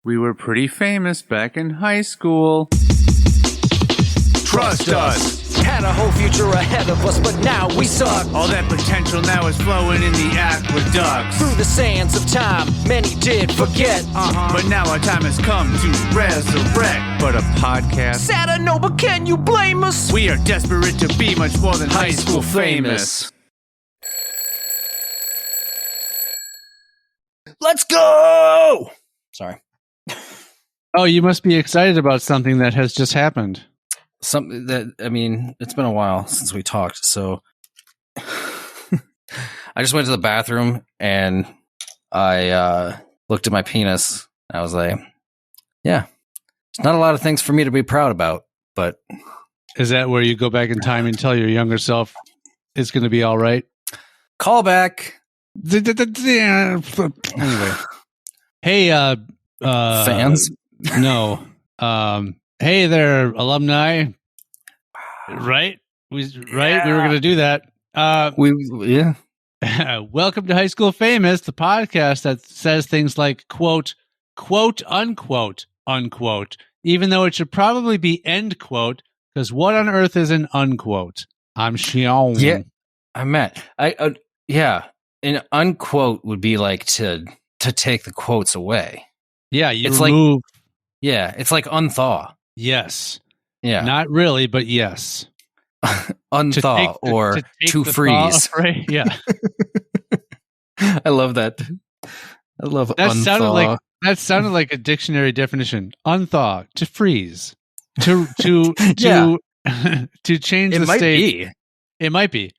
We were pretty famous back in high school. Trust us. Had a whole future ahead of us, but now we suck. All that potential now is flowing in the aqueducts. Through the sands of time, many did forget. But now our time has come to resurrect. But a podcast? Sad I know, but can you blame us? We are desperate to be much more than high school famous. Let's go! Sorry. Oh, you must be excited about something that has just happened. Something that, I mean, it's been a while since we talked, so I just went to the bathroom and I looked at my penis. I was like, yeah, it's not a lot of things for me to be proud about, but... Is that where you go back in time and tell your younger self it's going to be all right? Call back. Anyway. Hey, fans? No. Hey there, alumni. Right? We were going to do that. Yeah. Welcome to High School Famous, the podcast that says things like, quote, unquote, even though it should probably be end quote, because what on earth is an unquote? I'm Xiong. Yeah, I met. Yeah, an unquote would be like to take the quotes away. Yeah, it's remove. Like, yeah, it's like unthaw. Yes. Yeah. Not really, but yes. Unthaw or to freeze. Yeah. I love that. I love that. Unthaw. That sounded like a dictionary definition. Unthaw, to freeze. To to change it the might state. Be. It might be.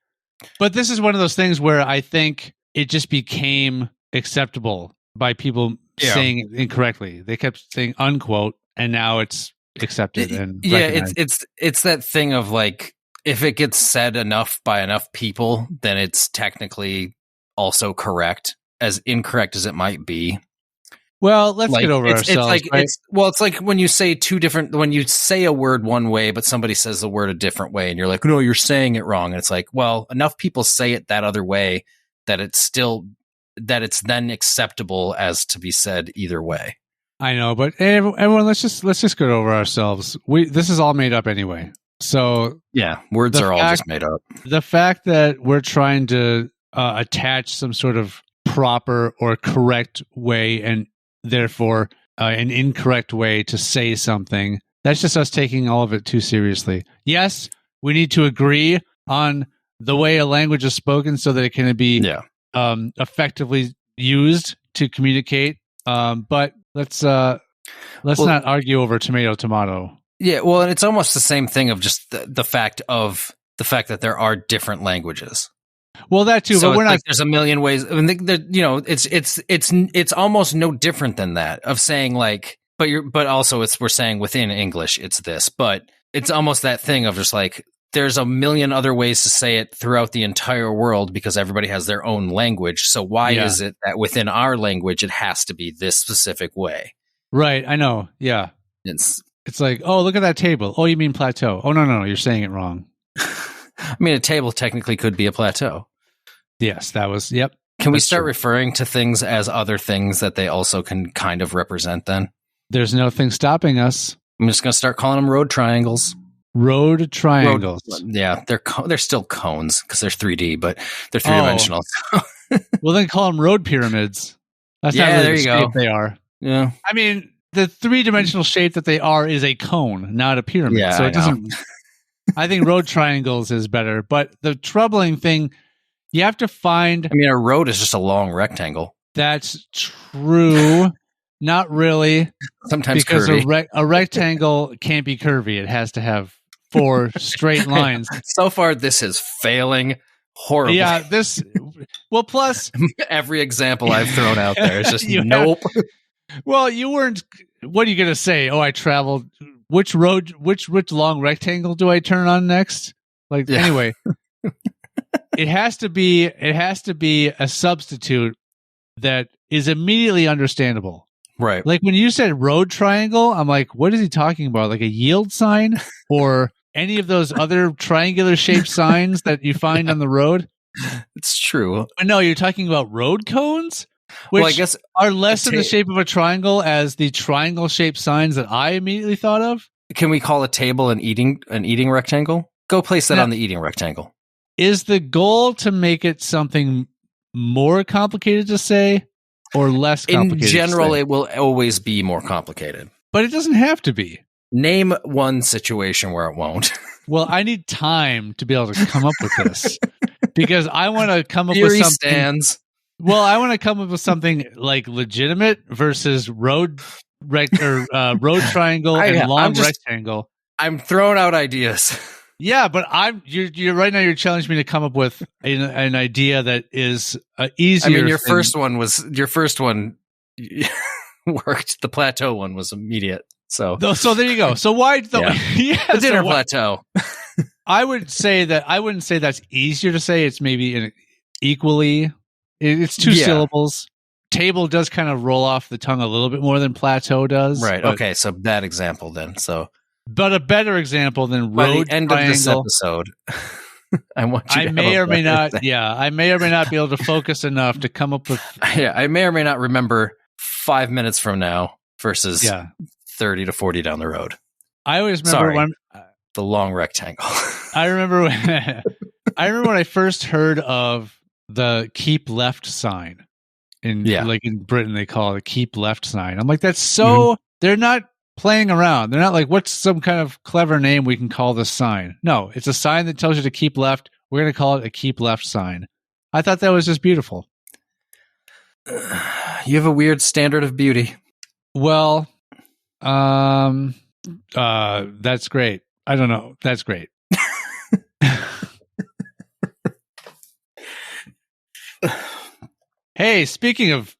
But this is one of those things where I think it just became acceptable by people saying it incorrectly. They kept saying unquote, and now it's accepted and recognized. It's that thing of like, if it gets said enough by enough people, then it's technically also correct, as incorrect as it might be. Well, let's get over ourselves. It's like when you say when you say a word one way, but somebody says the word a different way, and you're like, no, you're saying it wrong. And it's like, well, enough people say it that other way that it's then acceptable as to be said either way. I know, but everyone, let's just get over ourselves. This is all made up anyway. So yeah, words are all just made up. The fact that we're trying to attach some sort of proper or correct way and therefore an incorrect way to say something, that's just us taking all of it too seriously. Yes, we need to agree on the way a language is spoken so that it can be effectively used to communicate. But let's not argue over tomato. Yeah, well, and it's almost the same thing of just the fact that there are different languages. Well, that too, so but we're not. Like there's a million ways. I mean, it's almost no different than that of saying like, but also we're saying within English it's this, but it's almost that thing of just like there's a million other ways to say it throughout the entire world because everybody has their own language. So why is it that within our language it has to be this specific way? Right, I know. Yeah, it's like, oh, look at that table. Oh, you mean plateau? Oh, no, you're saying it wrong. I mean, a table technically could be a plateau. Yes, that was, yep. Can we start referring to things as other things that they also can kind of represent then? There's nothing stopping us. I'm just going to start calling them road triangles. Road triangles. Yeah, they're still cones because they're 3D, but they're three-dimensional. Well, then call them road pyramids. That's not really the shape they are. Yeah. I mean, the three-dimensional shape that they are is a cone, not a pyramid. Yeah, so it doesn't... I think road triangles is better, but the troubling thing, you have to find... I mean, a road is just a long rectangle. That's true. Not really. Sometimes because curvy. a rectangle can't be curvy. It has to have 4 straight lines. So far, this is failing horribly. Yeah, well, plus... Every example I've thrown out there is just nope. Well, you weren't... What are you going to say? Oh, I traveled... Which road, which long rectangle do I turn on next? Anyway, it has to be a substitute that is immediately understandable. Right. Like when you said road triangle, I'm like, what is he talking about? Like a yield sign or any of those other triangular shaped signs that you find on the road? It's true. But no, you're talking about road cones? which Well, I guess are less in the shape of a triangle as the triangle-shaped signs that I immediately thought of. can we call a table an eating rectangle? Go place that Now- on the eating rectangle. Is the goal to make it something more complicated to say or less In complicated general, to say? it will always be more complicated. But it doesn't have to be. Name one situation where it won't. Well, I need time to be able to come up with this because I want to come up with Theory something. stands. Well, I want to come up with something like legitimate versus road triangle and long rectangle. I'm throwing out ideas. Yeah, but you're right now. You're challenging me to come up with an idea that is easier. I mean, your first one worked. The plateau one was immediate. So there you go. So why the dinner plateau? I would say that I wouldn't say that's easier to say. It's maybe equally. It's two syllables. Table does kind of roll off the tongue a little bit more than plateau does. Right. Okay. So bad example then. So, but a better example than by road the end triangle. of this episode, I may or may not. Yeah, I may or may not be able to focus enough to come up with. Yeah, I may or may not remember 5 minutes from now versus 30 to 40 down the road. I always remember the long rectangle. I remember when I first heard of the keep left sign. Like in Britain, they call it a keep left sign. I'm like, that's so. They're not playing around. They're not like, what's some kind of clever name we can call this sign? No, it's a sign that tells you to keep left. We're going to call it a keep left sign. I thought that was just beautiful. You have a weird standard of beauty. Well, that's great. I don't know. That's great. Hey, speaking of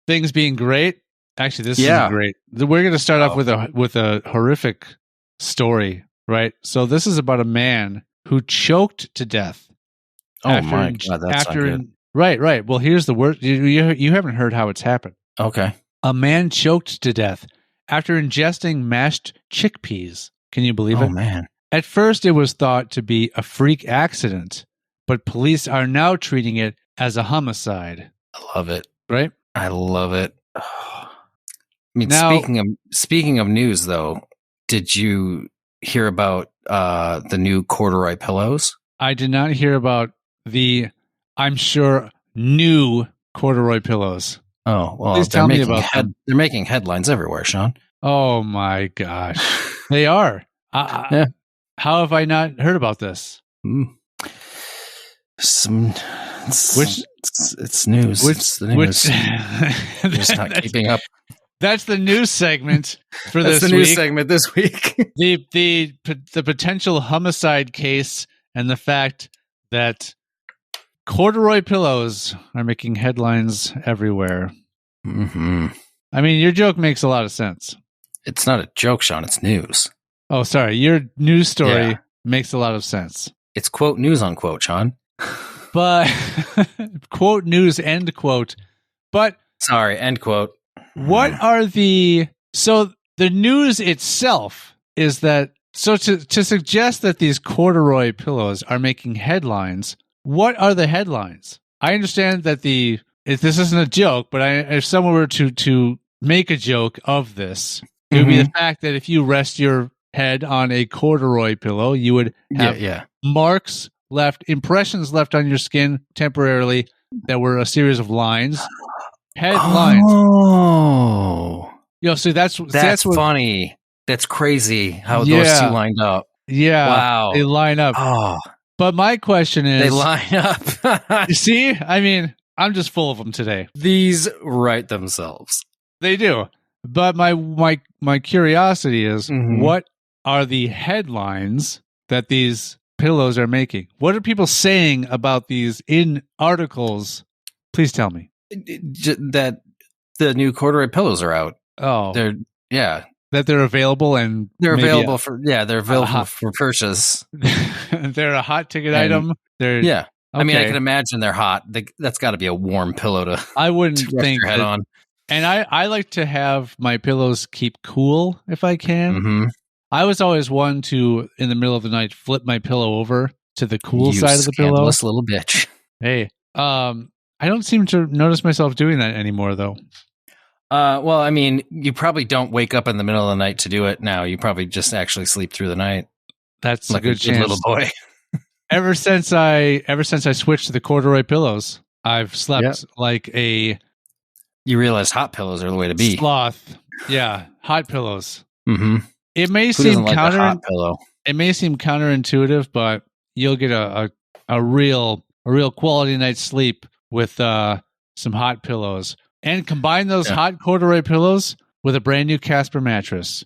things being great, actually, this is great. We're going to start off with a horrific story, right? So this is about a man who choked to death. Oh my God, that's not good. Right. Well, here's the worst. You haven't heard how it's happened. Okay. A man choked to death after ingesting mashed chickpeas. Can you believe it? Oh man. At first, it was thought to be a freak accident, but police are now treating it as a homicide. I love it. Right? I love it. Oh. I mean, now, speaking of news, though, did you hear about the new corduroy pillows? I did not hear about the, I'm sure, new corduroy pillows. Oh, well, please tell me about them. They're making headlines everywhere, Sean. Oh my gosh. They are. Yeah. How have I not heard about this? It's news. It's the news. You're just not keeping up. That's the news segment for this week. That's the news segment this week. the potential homicide case and the fact that corduroy pillows are making headlines everywhere. Mm-hmm. I mean, your joke makes a lot of sense. It's not a joke, Sean. It's news. Oh, sorry. Your news story makes a lot of sense. It's quote news unquote, Sean. But quote news, end quote. But sorry, end quote. What are the news itself is that to suggest that these corduroy pillows are making headlines, what are the headlines? I understand that this isn't a joke, but if someone were to make a joke of this, it would be the fact that if you rest your head on a corduroy pillow, you would have marks left, impressions left on your skin temporarily that were a series of lines. Headlines. Oh. So that's funny. That's crazy how those two lined up. Yeah. Wow. They line up. Oh. But my question is, they line up. You see? I mean, I'm just full of them today. These write themselves. They do. But my curiosity is, what are the headlines that these pillows are making? What are people saying about these in articles? Please tell me. That the new corduroy pillows are out. Oh, that they're available and they're available for purchase. They're a hot ticket item. They're Okay. I mean, I can imagine they're hot. That's got to be a warm pillow to. I wouldn't think your head on. And I like to have my pillows keep cool if I can. Mm-hmm. I was always one to, in the middle of the night, flip my pillow over to the cool side of the pillow. Scandalous little bitch. Hey, I don't seem to notice myself doing that anymore, though. Well, I mean, you probably don't wake up in the middle of the night to do it now. You probably just actually sleep through the night. That's like a good chance. Little boy. Ever since I switched to the corduroy pillows, I've slept like a. You realize hot pillows are the way to be. Sloth. Yeah, hot pillows. Mm-hmm. It may Who seem like a hot pillow? It may seem counterintuitive, but you'll get a real quality night's sleep with some hot pillows. And combine those hot corduroy pillows with a brand new Casper mattress.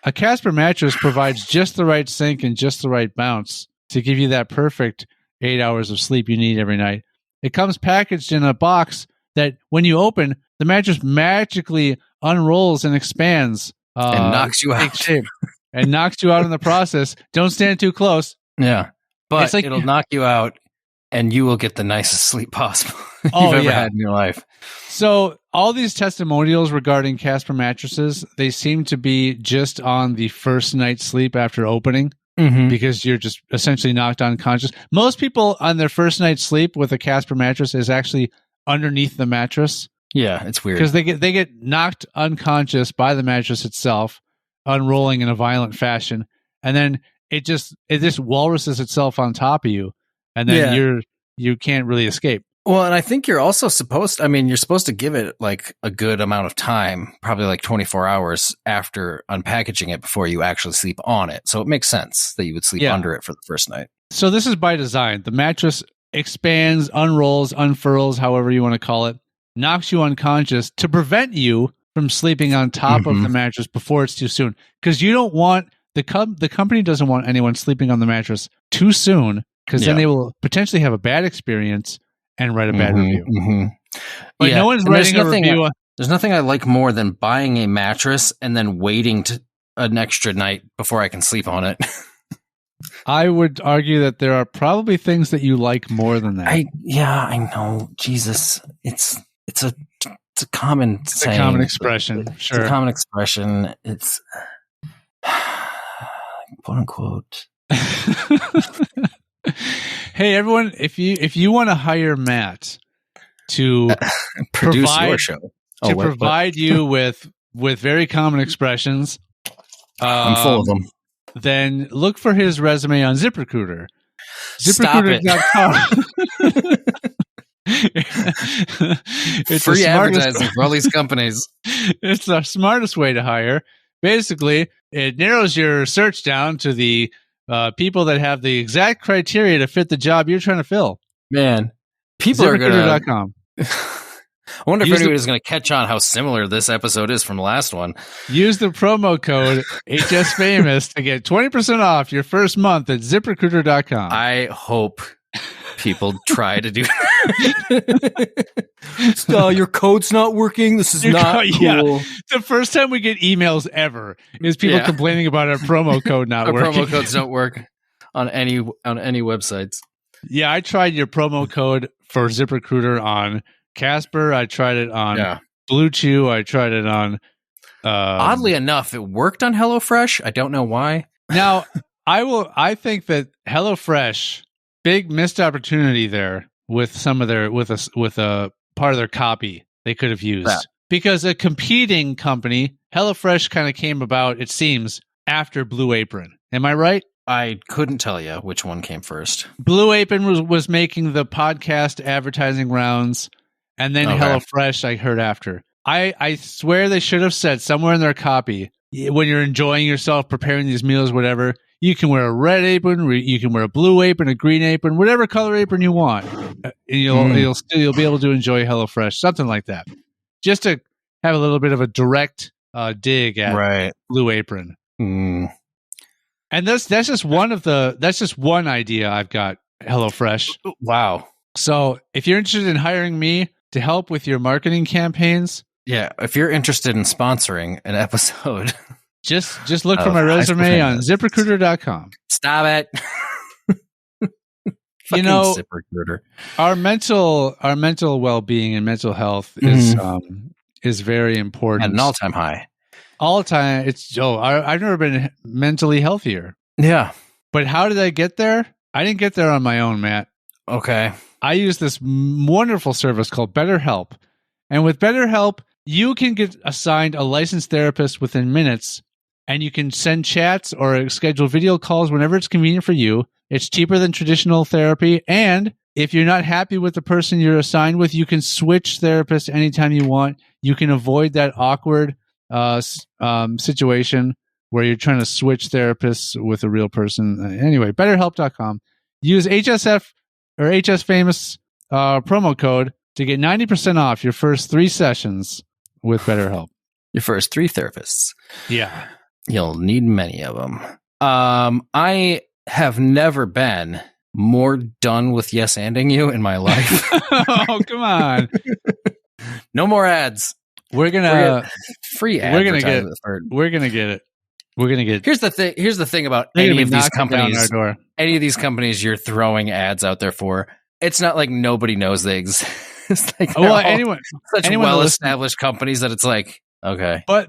A Casper mattress provides just the right sink and just the right bounce to give you that perfect 8 hours of sleep you need every night. It comes packaged in a box that when you open, the mattress magically unrolls and expands. And knocks you out. Shape, and knocks you out in the process. Don't stand too close. Yeah. But it'll knock you out and you will get the nicest sleep possible you've ever had in your life. So all these testimonials regarding Casper mattresses, they seem to be just on the first night's sleep after opening because you're just essentially knocked unconscious. Most people on their first night's sleep with a Casper mattress is actually underneath the mattress. Yeah, it's weird. Because they get knocked unconscious by the mattress itself, unrolling in a violent fashion, and then it just walruses itself on top of you, and then you can't really escape. Well, and I think you're also supposed to give it like a good amount of time, probably like 24 hours after unpackaging it before you actually sleep on it. So it makes sense that you would sleep under it for the first night. So this is by design. The mattress expands, unrolls, unfurls, however you want to call it, knocks you unconscious to prevent you from sleeping on top of the mattress before it's too soon. Because you don't want, the company doesn't want anyone sleeping on the mattress too soon, because then they will potentially have a bad experience and write a bad review. But no one's writing a review. There's nothing I like more than buying a mattress and then waiting an extra night before I can sleep on it. I would argue that there are probably things that you like more than that. I know. Jesus. It's a common saying. A common expression. Sure. It's a common expression. It's quote unquote. Hey everyone, if you want to hire Matt to produce your show, provide you with very common expressions, I'm full of them. Then look for his resume on ZipRecruiter. ZipRecruiter.com. It's free advertising for all these companies. It's the smartest way to hire. Basically, it narrows your search down to the people that have the exact criteria to fit the job you're trying to fill. Man, people are going to... I wonder if anybody's going to catch on how similar this episode is from the last one. Use the promo code HSFamous to get 20% off your first month at ZipRecruiter.com. I hope people try to do that. Your code's not working. This is not cool. Yeah. The first time we get emails ever is people complaining about our promo code not working. Our promo codes don't work on any websites. Yeah, I tried your promo code for ZipRecruiter on Casper. I tried it on Blue Chew. I tried it on... Oddly enough, it worked on HelloFresh. I don't know why. Now, I think that HelloFresh... big missed opportunity there with some of their with a part of their copy they could have used because a competing company, HelloFresh, kind of came about, it seems, after Blue Apron. Am I right? I couldn't tell you which one came first. Blue Apron was making the podcast advertising rounds, and then HelloFresh I heard after. I swear they should have said somewhere in their copy, when you're enjoying yourself, preparing these meals, whatever, you can wear a red apron, you can wear a blue apron, a green apron, whatever color apron you want. And you'll be able to enjoy HelloFresh, something like that. Just to have a little bit of a direct dig at Blue Apron. Mm. And that's just one idea I've got, HelloFresh. Wow. So if you're interested in hiring me to help with your marketing campaigns, if you're interested in sponsoring an episode, just look for my resume on ZipRecruiter.com. Stop it. ZipRecruiter. Our mental well-being and mental health is very important. At an all-time high. All time. I've never been mentally healthier. Yeah. But how did I get there? I didn't get there on my own, Matt. Okay. I use this wonderful service called BetterHelp. And with BetterHelp, you can get assigned a licensed therapist within minutes, and you can send chats or schedule video calls whenever it's convenient for you. It's cheaper than traditional therapy. And if you're not happy with the person you're assigned with, you can switch therapists anytime you want. You can avoid that awkward situation where you're trying to switch therapists with a real person. Anyway, BetterHelp.com. Use HSF or HSFamous promo code to get 90% off your first 3 sessions with BetterHelp. Your first 3 therapists. Yeah. You'll need many of them. I have never been more done with yes-anding you in my life. Oh, come on. No more ads. We're gonna free advertising. We're gonna get it. We're gonna get it. Here's the thing about They're any gonna of be these knocking companies. down our door. Any of these companies you're throwing ads out there for. It's not like nobody knows they exist. Like such well-established companies that it's like, okay. But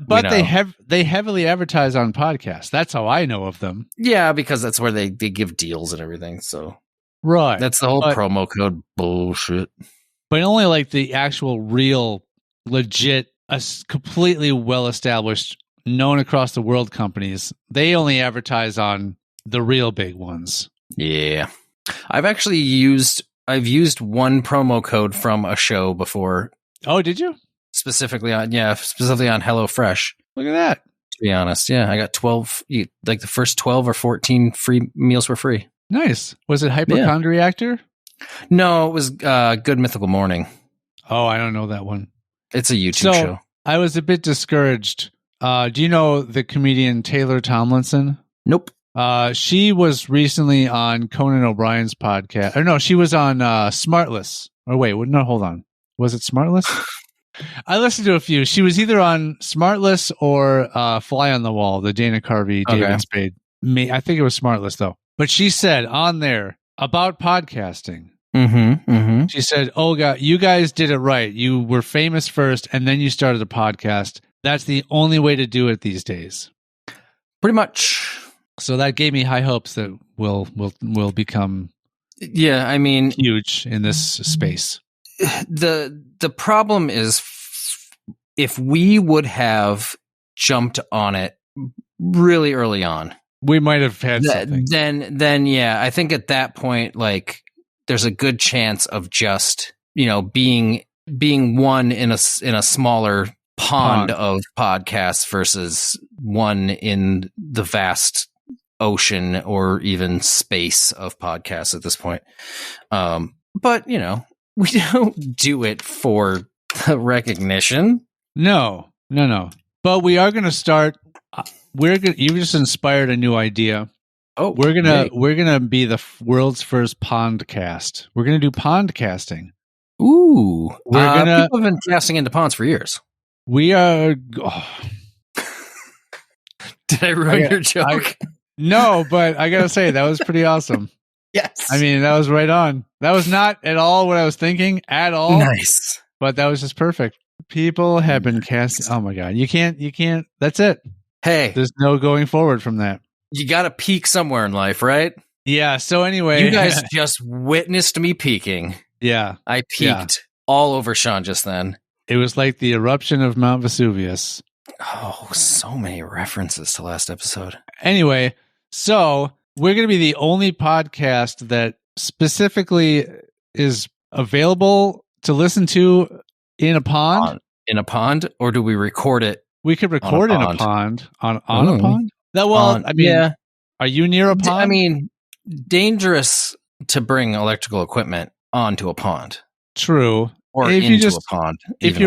they heavily advertise on podcasts. That's how I know of them. Yeah, because that's where they give deals and everything. So right. That's the whole promo code bullshit. But only like the actual real legit completely well-established, known across the world companies, they only advertise on the real big ones. Yeah. I've used one promo code from a show before. Oh, did you? Specifically on HelloFresh. Look at that. To be honest, yeah, I got 12, like the first 12 or 14 free meals were free. Nice. Was it Hypochondriactor? No, it was Good Mythical Morning. Oh, I don't know that one. It's a YouTube show. I was a bit discouraged. Do you know the comedian Taylor Tomlinson? Nope. She was recently on Conan O'Brien's podcast. Or no, she was on Smartless. Or wait, no, hold on. Was it Smartless? I listened to a few. She was either on Smartless or Fly on the Wall, the Dana Carvey, David Spade. I think it was Smartless, though. But she said on there about podcasting. She said, oh, God, you guys did it right. You were famous first, and then you started a podcast. That's the only way to do it these days. Pretty much. So that gave me high hopes that we'll become huge in this space. The problem is if we would have jumped on it really early on, we might have had something. Then yeah, I think at that point, like, there's a good chance of just, being one in a smaller pond of podcasts versus one in the vast ocean or even space of podcasts at this point. But we don't do it for the recognition. No. But we are going to start. You just inspired a new idea. Oh, we're gonna be the world's first pondcast. We're gonna do pondcasting. Ooh, people have been casting into ponds for years. We are. Oh. Did I ruin your joke? No, but I gotta say that was pretty awesome. Yes, I mean that was right on. That was not at all what I was thinking at all. Nice, but that was just perfect. People have been casting. Oh my god, you can't. That's it. Hey, there's no going forward from that. You got to peak somewhere in life, right? Yeah. So anyway, you guys just witnessed me peaking. Yeah, I peaked all over Sean just then. It was like the eruption of Mount Vesuvius. Oh, so many references to last episode. Anyway, so we're going to be the only podcast that specifically is available to listen to in a pond. In a pond, or do we record it? We could record in a pond on a pond. Are you near a pond? I mean, dangerous to bring electrical equipment onto a pond. True. Or into a pond. If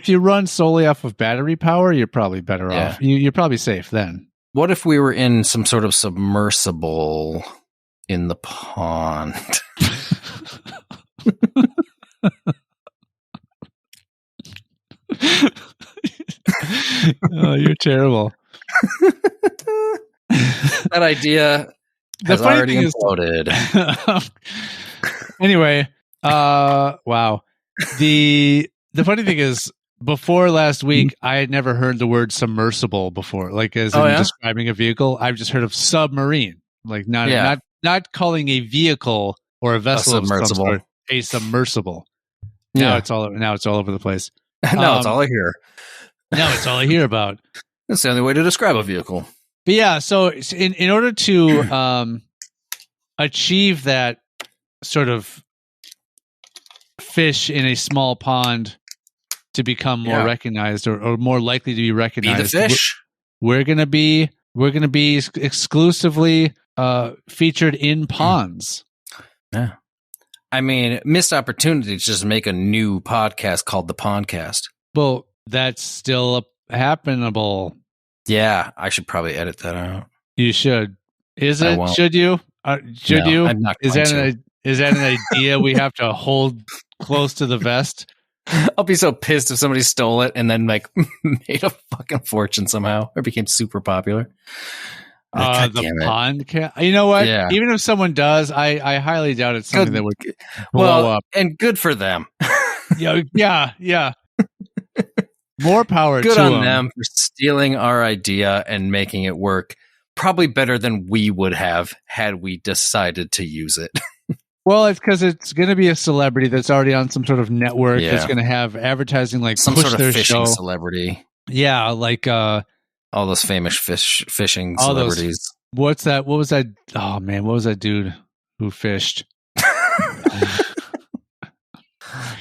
you run solely off of battery power, you're probably better off. You're probably safe then. What if we were in some sort of submersible in the pond? Oh, you're terrible. That idea has already imploded. Anyway, wow. The funny thing is, before last week, I had never heard the word submersible before, like as in describing a vehicle. I've just heard of submarine, like not calling a vehicle or a vessel submersible. a submersible. Yeah. Now it's all over the place. No, it's all I hear. Now it's all I hear about. That's the only way to describe a vehicle. But yeah, so in order to achieve that sort of fish in a small pond to become more recognized or more likely to be recognized, Be the fish. We're gonna be exclusively featured in ponds. Yeah. I mean, missed opportunity to just make a new podcast called The Pondcast. Well, that's still happenable. Yeah, I should probably edit that out. You should. Is I it? won't. Should you? Should No, you? I'm not Is going that to. is that an idea we have to hold close to the vest? I'll be so pissed if somebody stole it and then like made a fucking fortune somehow or became super popular. God The damn it. podcast. You know what? Yeah. Even if someone does, I highly doubt it's something that would blow up. And good for them. Yeah. More power Good to on them for stealing our idea and making it work. Probably better than we would have had we decided to use it. Well, it's because it's going to be a celebrity that's already on some sort of network that's going to have advertising like some push sort of their fishing show. Celebrity. Yeah, like all those famous fishing all celebrities. What's that? What was that? Oh man, what was that dude who fished?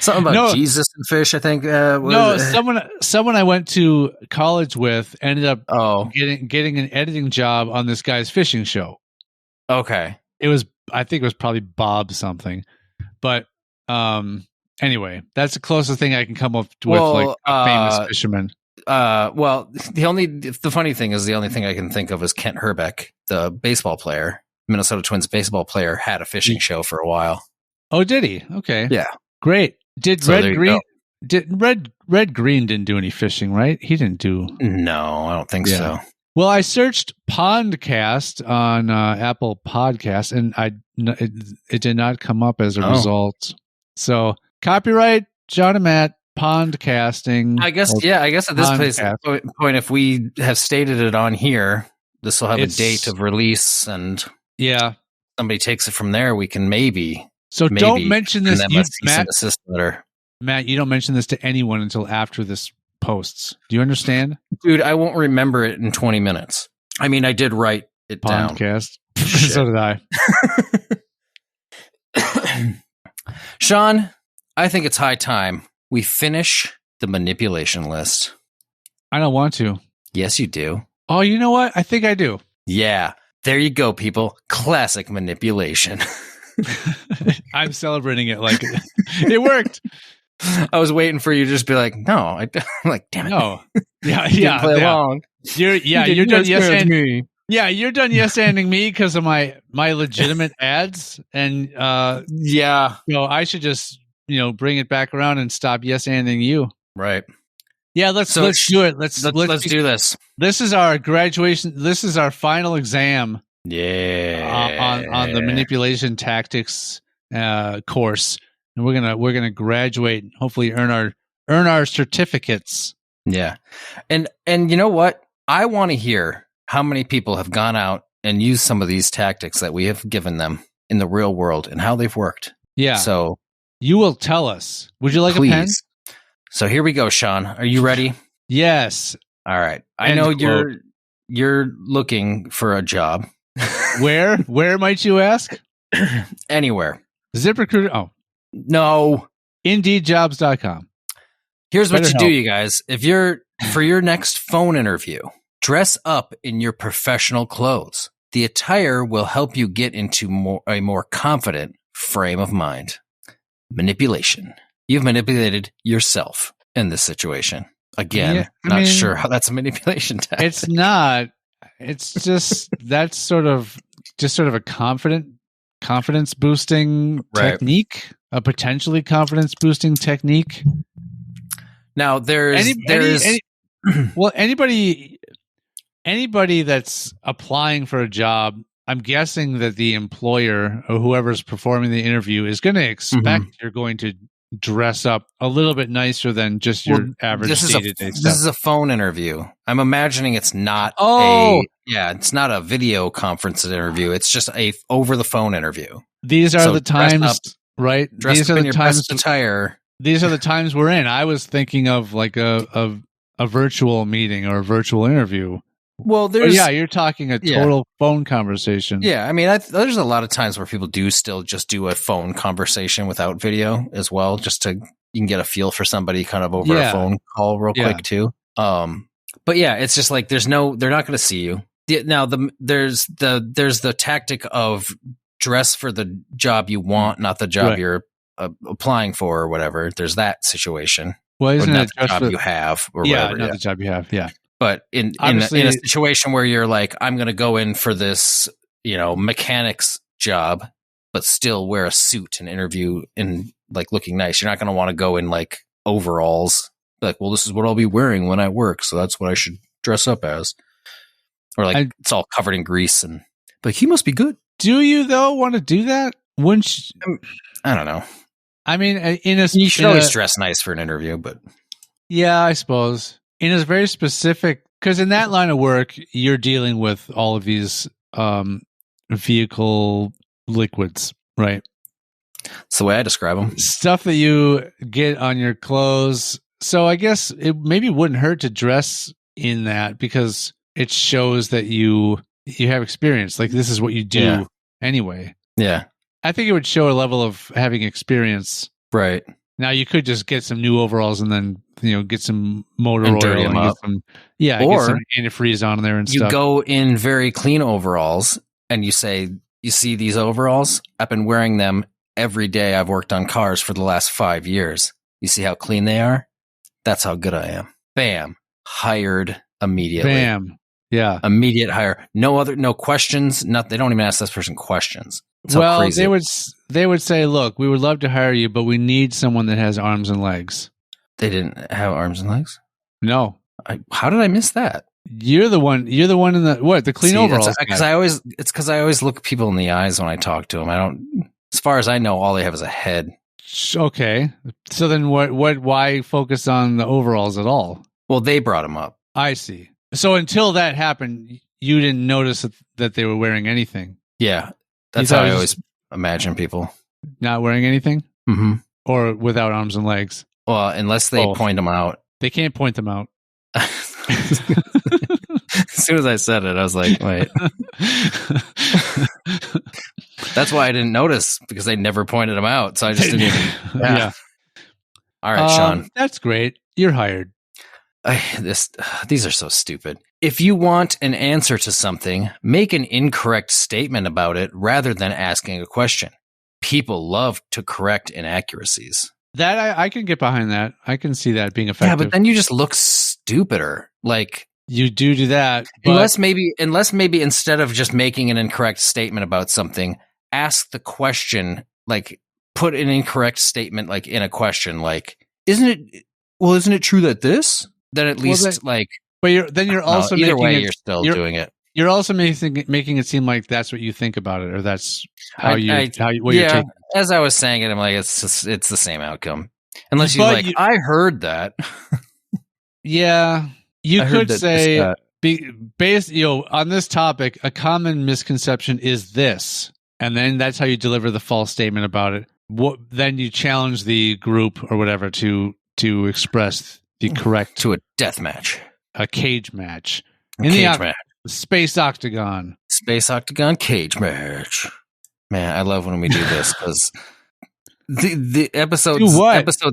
Something about Jesus and fish, I think. Someone I went to college with ended up getting an editing job on this guy's fishing show. Okay. I think it was probably Bob something. But anyway, that's the closest thing I can come up with like a famous fisherman. Well, the funny thing is the only thing I can think of is Kent Herbeck, the baseball player, Minnesota Twins baseball player, had a fishing show for a while. Oh, did he? Okay. Yeah. Great. Did Red Green didn't do any fishing, right? He didn't do. No, I don't think so. Well, I searched Pondcast on Apple Podcasts, and it did not come up as a result. So copyright John and Matt Pondcasting. I guess at this point, if we have stated it on here, this will have a date of release, and somebody takes it from there. We can maybe. So don't mention this, Matt. You don't mention this to anyone until after this posts. Do you understand? Dude, I won't remember it in 20 minutes. I mean, I did write it down. Podcast. So did I. Sean, I think it's high time we finish the manipulation list. I don't want to. Yes, you do. Oh, you know what? I think I do. Yeah. There you go, people. Classic manipulation. I'm celebrating it like it worked. I was waiting for you to just be like, no. I'm like, damn it. No. Yeah. Play along. You're done yes-anding. Yeah, you're done yes-anding me because of my legitimate ads. And I should just bring it back around and stop yes-anding you. Right. Yeah, let's do it. Let's do this. This is our graduation. This is our final exam. Yeah. On the manipulation tactics course, and we're gonna graduate and hopefully earn our certificates. Yeah, and you know what? I want to hear how many people have gone out and used some of these tactics that we have given them in the real world and how they've worked. Yeah. So you will tell us. Would you like please. a pen? So here we go, Sean. Are you ready? Yes. All right. I know you're looking for a job. Where might you ask? Anywhere. ZipRecruiter. Oh. No. Indeedjobs.com. Here's what you do, you guys. If you're for your next phone interview, dress up in your professional clothes. The attire will help you get into a more confident frame of mind. Manipulation. You've manipulated yourself in this situation. Again, not sure how that's a manipulation tactic. It's not. It's just that's sort of a confidence boosting technique, a potentially confidence boosting technique. Now anybody that's applying for a job, I'm guessing that the employer or whoever's performing the interview is going to expect you're going to dress up a little bit nicer than just your average day-to-day stuff. This is a phone interview. I'm imagining it's not it's not a video conference interview. It's just a over the phone interview. These are the times right? Dress up in your best attire. These are the times we're in. I was thinking of like a virtual meeting or a virtual interview. Well, you're talking a total phone conversation. Yeah, I mean, there's a lot of times where people do still just do a phone conversation without video as well, just to you can get a feel for somebody kind of over a phone call real quick too. But yeah, it's just like they're not going to see you. Now there's the tactic of dress for the job you want, not the job you're applying for or whatever. There's that situation. Well, isn't it the job you have or whatever? Not the job you have. Yeah. But in a situation where you're like, I'm going to go in for this, mechanics job, but still wear a suit and interview in like looking nice. You're not going to want to go in like overalls. Like, well, this is what I'll be wearing when I work, so that's what I should dress up as. Or like it's all covered in grease and but he must be good. Do you though want to do that? Wouldn't I don't know. I mean, you should always dress nice for an interview, but yeah, I suppose. In a very specific, because in that line of work, you're dealing with all of these vehicle liquids, right? That's the way I describe them. Stuff that you get on your clothes. So I guess it maybe wouldn't hurt to dress in that because it shows that you have experience. Like this is what you do anyway. Yeah. I think it would show a level of having experience. Right. Now you could just get some new overalls and then get some motor oil and get some get some antifreeze on there and stuff. You go in very clean overalls and you say, "You see these overalls? I've been wearing them every day. I've worked on cars for the last 5 years. You see how clean they are? That's how good I am." Bam, hired immediately. Bam, yeah, immediate hire. No questions. They don't even ask this person questions. Well, they would say, "Look, we would love to hire you, but we need someone that has arms and legs." They didn't have arms and legs? No. How did I miss that? You're the one in the clean overalls. Because I always look people in the eyes when I talk to them. I don't. As far as I know, all they have is a head. Okay. So then why focus on the overalls at all? Well, they brought them up. I see. So until that happened, you didn't notice that they were wearing anything. Yeah. That's how I always imagine people. Not wearing anything? Mm-hmm. Or without arms and legs? Well, unless they point them out. They can't point them out. As soon as I said it, I was like, wait. That's why I didn't notice, because they never pointed them out. So I just didn't even. Yeah. All right, Sean. That's great. You're hired. These are so stupid. If you want an answer to something, make an incorrect statement about it rather than asking a question. People love to correct inaccuracies. That I can get behind that. I can see that being effective. Yeah, but then you just look stupider. Like you do that. Unless maybe instead of just making an incorrect statement about something, ask the question, like put an incorrect statement like in a question, like, isn't it true that this? Then at least but you're also either making way it, you're still doing it. You're also making it seem like that's what you think about it, or that's how you're taking. As I was saying it, I'm like, it's the same outcome, unless I heard that. Yeah, you could say based on this topic, a common misconception is this, and then that's how you deliver the false statement about it. Then you challenge the group or whatever to express the correct to a death match, a cage match, match. Space Octagon cage match. Man, I love when we do this because the episodes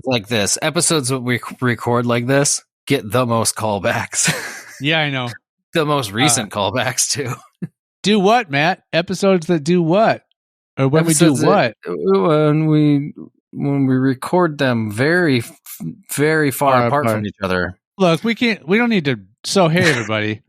like this, episodes that we record like this, get the most callbacks. Yeah, I know. The most recent callbacks too. Do what, Matt? Episodes that do what? Or when episodes we do what? When we record them very, very far apart from each other. Look, we don't need to. So, hey, everybody.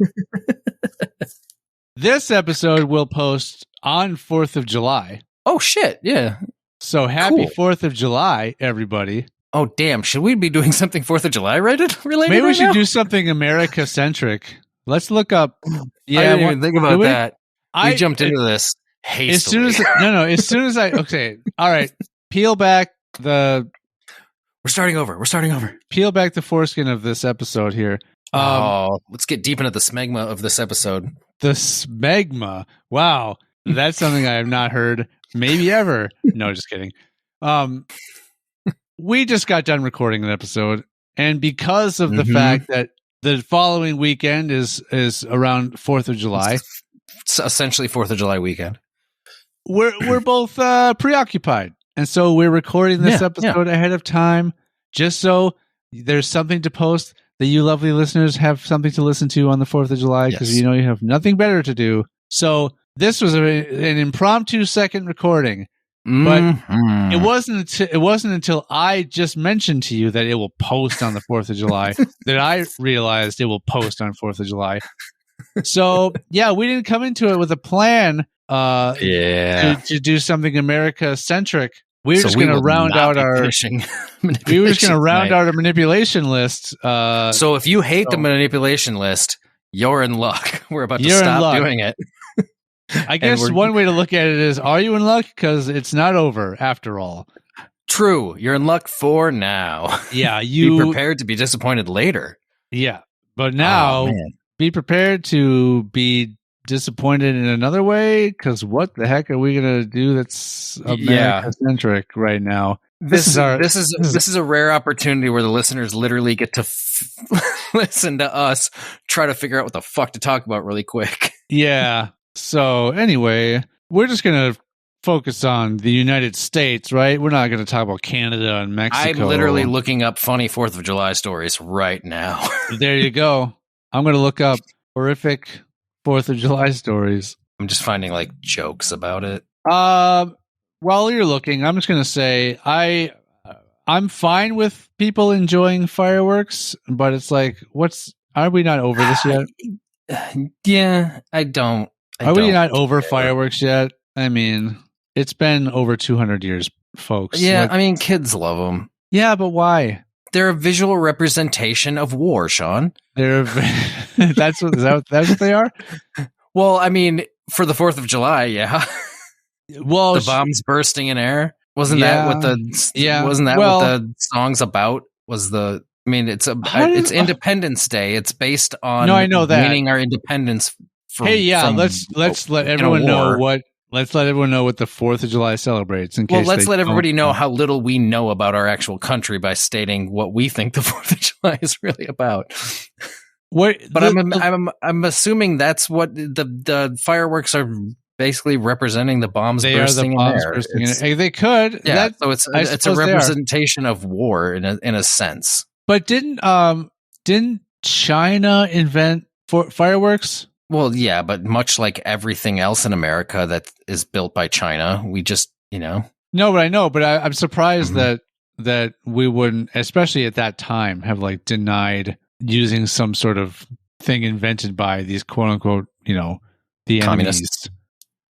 This episode will post on 4th of July. Oh, shit. Yeah. So, happy 4th of July, everybody. Oh, damn. Should we be doing something 4th of July related? Maybe we should do something America-centric. Let's look up. Yeah, I didn't even think about that. We jumped into this hastily. As soon as okay. All right. Peel back We're starting over. Peel back the foreskin of this episode here. Let's get deep into the smegma of this episode. The smegma. Wow. That's something I have not heard maybe ever. No, just kidding. We just got done recording an episode, and because of the fact that the following weekend is around 4th of July, It's essentially 4th of July weekend. we're both preoccupied, and so we're recording this episode ahead of time, just so there's something to post that you lovely listeners have something to listen to on the 4th of July, because you have nothing better to do. So this was an impromptu second recording. But it wasn't until I just mentioned to you that it will post on the 4th of July that I realized it will post on 4th of July. So, we didn't come into it with a plan to do something America-centric. We were just going to round out our manipulation list. So if you hate the manipulation list, you're in luck. We're about to stop doing it. I guess one way to look at it is, are you in luck? Because it's not over after all. True. You're in luck for now. Yeah. Be prepared to be disappointed later. Yeah. But now be prepared to be disappointed in another way, because what the heck are we going to do that's America-centric right now? This is a rare opportunity where the listeners literally get to listen to us try to figure out what the fuck to talk about really quick. Yeah. So anyway, we're just going to focus on the United States, right? We're not going to talk about Canada and Mexico. I'm literally looking up funny 4th of July stories right now. There you go. I'm going to look up horrific 4th of July stories. I'm just finding like jokes about it. While you're looking, I'm just going to say I'm fine with people enjoying fireworks, but it's like, are we not over this yet? Yeah, I don't. Are we not over fireworks yet? I mean, it's been over 200 years, folks. Yeah, I mean, kids love them. Yeah, but why? They're a visual representation of war, Sean. That's what they are? Well, I mean, for the 4th of July, yeah. Well, the bombs bursting in air. Wasn't that what the song's about? It's Independence Day. It's based on winning our independence. Let's let everyone know what the 4th of July celebrates. Let's let everybody know how little we know about our actual country by stating what we think the 4th of July is really about. I'm assuming that's what the fireworks are basically repressenting, the bombs bursting in air. They could. Yeah, so it's a representation of war in a sense. But didn't China invent fireworks? Well, yeah, but much like everything else in America that is built by China, we just, No, but I know. But I'm surprised that we wouldn't, especially at that time, have like denied using some sort of thing invented by these quote unquote, the communists. Enemies.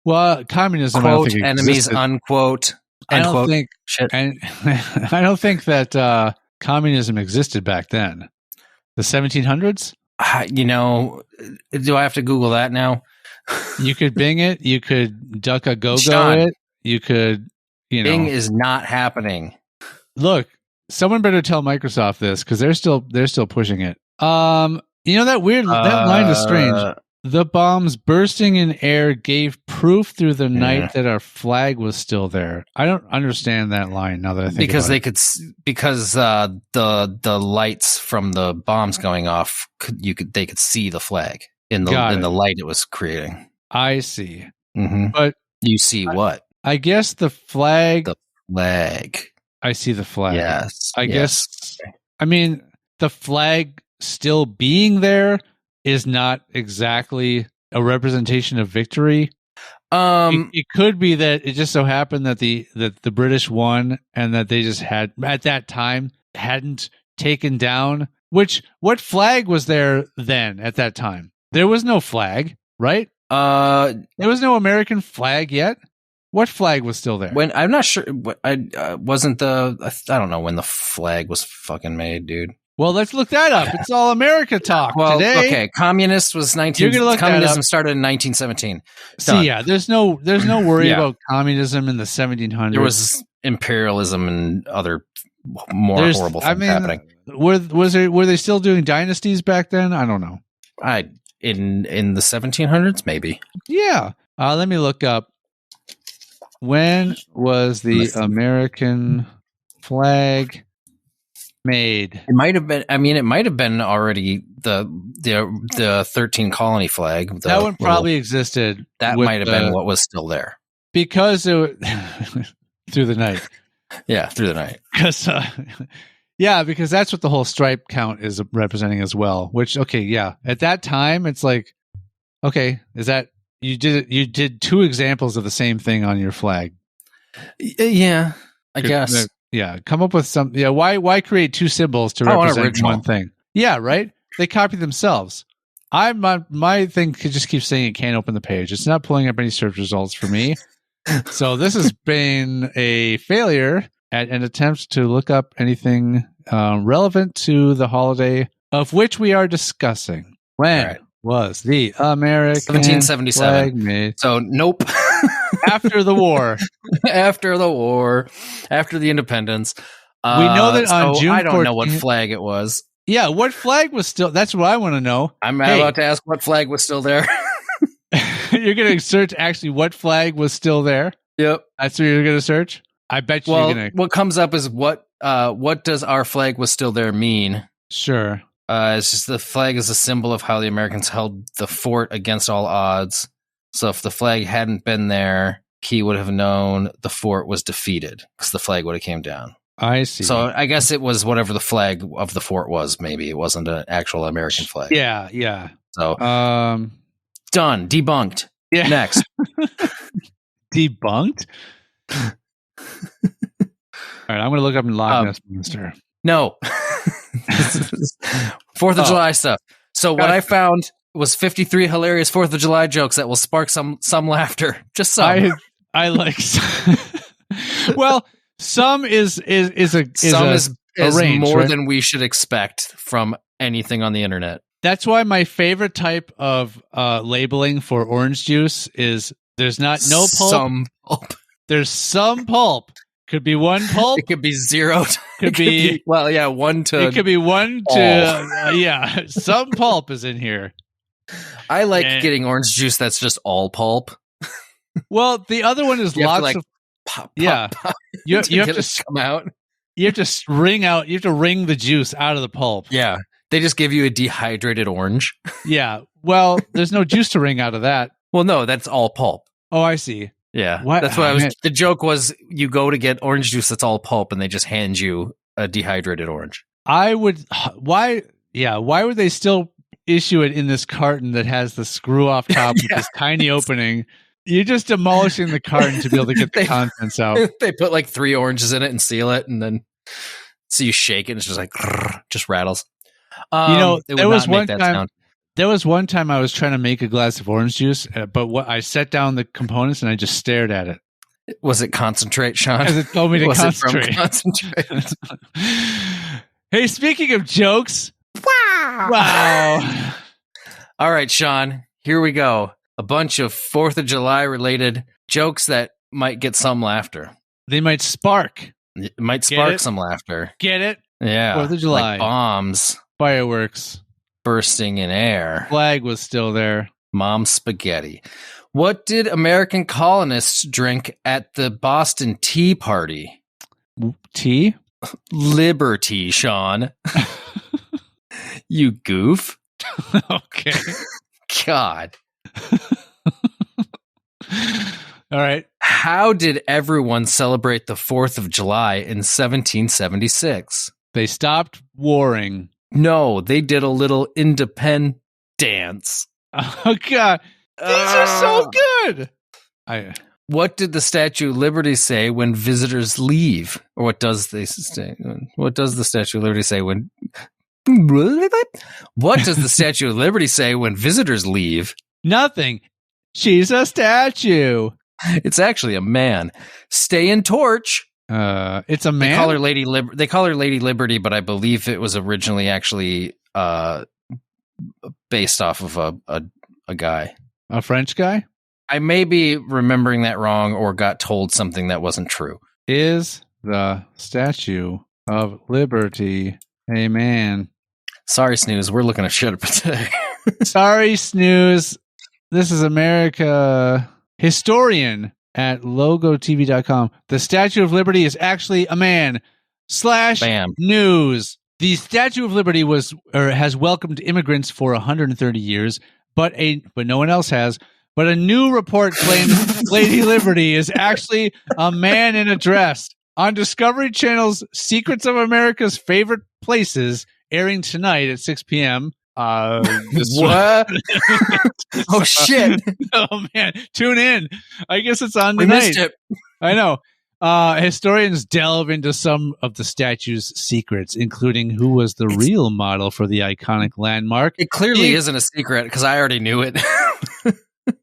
Well, communism, quote, I don't think enemies, existed. Unquote. I don't think that communism existed back then. The 1700s. Do I have to Google that now? You could Bing it. You could DuckAGoGo it. You could, Bing is not happening. Look, someone better tell Microsoft this, because they're still pushing it. That weird that line is strange. The bombs bursting in air gave proof through the night that our flag was still there. I don't understand that line now that I think about it. Because the lights from the bombs going off, they could see the flag in the light it was creating. I see. Mm-hmm. But you see what? I guess the flag. The flag. I see the flag. Yes. I guess. I mean, the flag still being there is not exactly a representation of victory. It could be that it just so happened that the British won, and that they just had at that time hadn't taken down. What flag was there then at that time? There was no flag, right? There was no American flag yet. What flag was still there? When I'm not sure. I don't know when the flag was fucking made, dude. Well, let's look that up. It's all America talk today. Okay, communism started in 1917. See, there's no worry about communism in the 1700s. There was imperialism and other more horrible things happening. Were they still doing dynasties back then? I don't know. In the 1700s, maybe. Yeah. Let me look up. When was the American flag made? It might have been. I mean, it might have been already the 13 colony flag. That one probably existed. That might have been what was still there because it through the night. Yeah, through the night. Because that's what the whole stripe count is representing as well. Which at that time it's like, okay, is that you did two examples of the same thing on your flag? Yeah, I guess. Yeah, come up with some. Yeah, why create two symbols to represent one thing? Yeah, right. They copy themselves. My thing just keeps saying it can't open the page. It's not pulling up any search results for me. So this has been a failure at an attempt to look up anything relevant to the holiday of which we are discussing. When was the American 1777 flag made? So nope. After the war. After the independence. We know that on June 14th. I don't know what flag it was. Yeah, what flag was still... That's what I want to know. I'm about to ask what flag was still there. You're going to search actually what flag was still there? Yep. That's what you're going to search? I bet you're going to... What comes up is what does our flag was still there mean? Sure. It's just the flag is a symbol of how the Americans held the fort against all odds. So if the flag hadn't been there, he would have known the fort was defeated because the flag would have came down. I see. So I guess it was whatever the flag of the fort was. Maybe it wasn't an actual American flag. Yeah. So done. Debunked. Yeah. Next. Debunked? All right, I'm going to look up in Loch Ness Monster. No. 4th of July stuff. So what I found was 53 hilarious 4th of July jokes that will spark some laughter. Just some. I like well, some is range, more right? than we should expect from anything on the internet. That's why my favorite type of labeling for orange juice is there's no pulp. Some pulp. There's some pulp. Could be one pulp. It could be zero. Could be 1 to. It could be 1 to some pulp is in here. I like getting orange juice that's just all pulp. Well, the other one is lots of pop. You have to come out. You have to wring out. You have to wring the juice out of the pulp. Yeah, they just give you a dehydrated orange. Yeah. Well, there's no juice to wring out of that. Well, no, that's all pulp. Oh, I see. Yeah, that's what I was. The joke was you go to get orange juice that's all pulp, and they just hand you a dehydrated orange. I would. Why? Yeah. Why would they still issue it in this carton that has the screw off top with this tiny opening? You're just demolishing the carton to be able to get the contents out. They put like 3 oranges in it and seal it, and then so you shake it, and it's just like just rattles. There was one time. There was one time I was trying to make a glass of orange juice, but I set down the components and I just stared at it. Was it concentrate, Sean? Because it told me to concentrate. It from concentrate? Hey, speaking of jokes. Wow. All right, Sean, here we go. A bunch of 4th of July related jokes that might get some laughter. They might spark. It might spark some laughter. Get it? Yeah. 4th of July. Like bombs. Fireworks. Bursting in air. Flag was still there. Mom's spaghetti. What did American colonists drink at the Boston Tea Party? Tea? Liberty, Sean. You goof. Okay. God. All right. How did everyone celebrate the 4th of July in 1776? They stopped warring. No, they did a little independence dance. Oh, God. These are so good. What did the Statue of Liberty say when visitors leave? Or what does the Statue of Liberty say when... What does the Statue of Liberty say when visitors leave? Nothing. She's a statue. It's actually a man. Stay in torch. It's a man. They call her Lady Liberty, but I believe it was originally actually based off of a guy, a French guy. I may be remembering that wrong, or got told something that wasn't true. Is the Statue of Liberty a man? Sorry, Snooze. We're looking at shit up today. Sorry, Snooze. This is America. Historian at logotv.com. The Statue of Liberty is actually a man. Bam. /news. The Statue of Liberty has welcomed immigrants for 130 years, but no one else has. But a new report claims Lady Liberty is actually a man in a dress. On Discovery Channel's Secrets of America's Favorite Places, airing tonight at 6 p.m. What? Oh, shit. Oh, man. Tune in. I guess it's on We tonight. missed it. I know. Historians delve into some of the statue's secrets, including who was the real model for the iconic landmark. It clearly isn't a secret because I already knew it.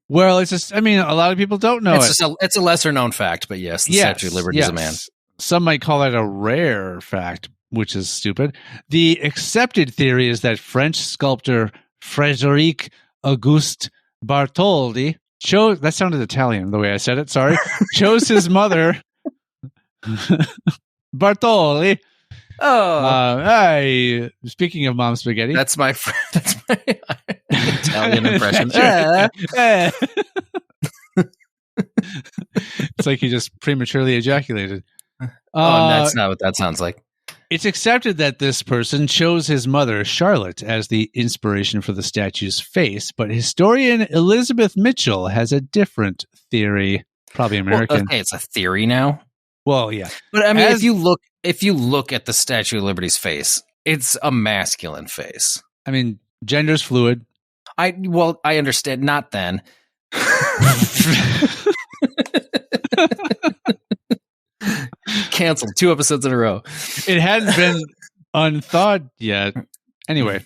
Well, it's just, a lot of people don't know It's a lesser known fact, but yes, the Statue of Liberty is a man. Some might call that a rare fact, which is stupid. The accepted theory is that French sculptor Frédéric Auguste Bartholdi that sounded Italian the way I said it, sorry, chose his mother, Bartoli. Speaking of mom spaghetti. That's my Italian impression. It's like he just prematurely ejaculated. That's not what that sounds like. It's accepted that this person chose his mother, Charlotte, as the inspiration for the statue's face, but historian Elizabeth Mitchell has a different theory. Probably American. Well, okay, it's a theory now. Well, yeah. But I mean, if you look at the Statue of Liberty's face, it's a masculine face. I mean, gender's fluid. I understand. Not then. Canceled 2 episodes in a row. It hadn't been unthawed yet. Anyway,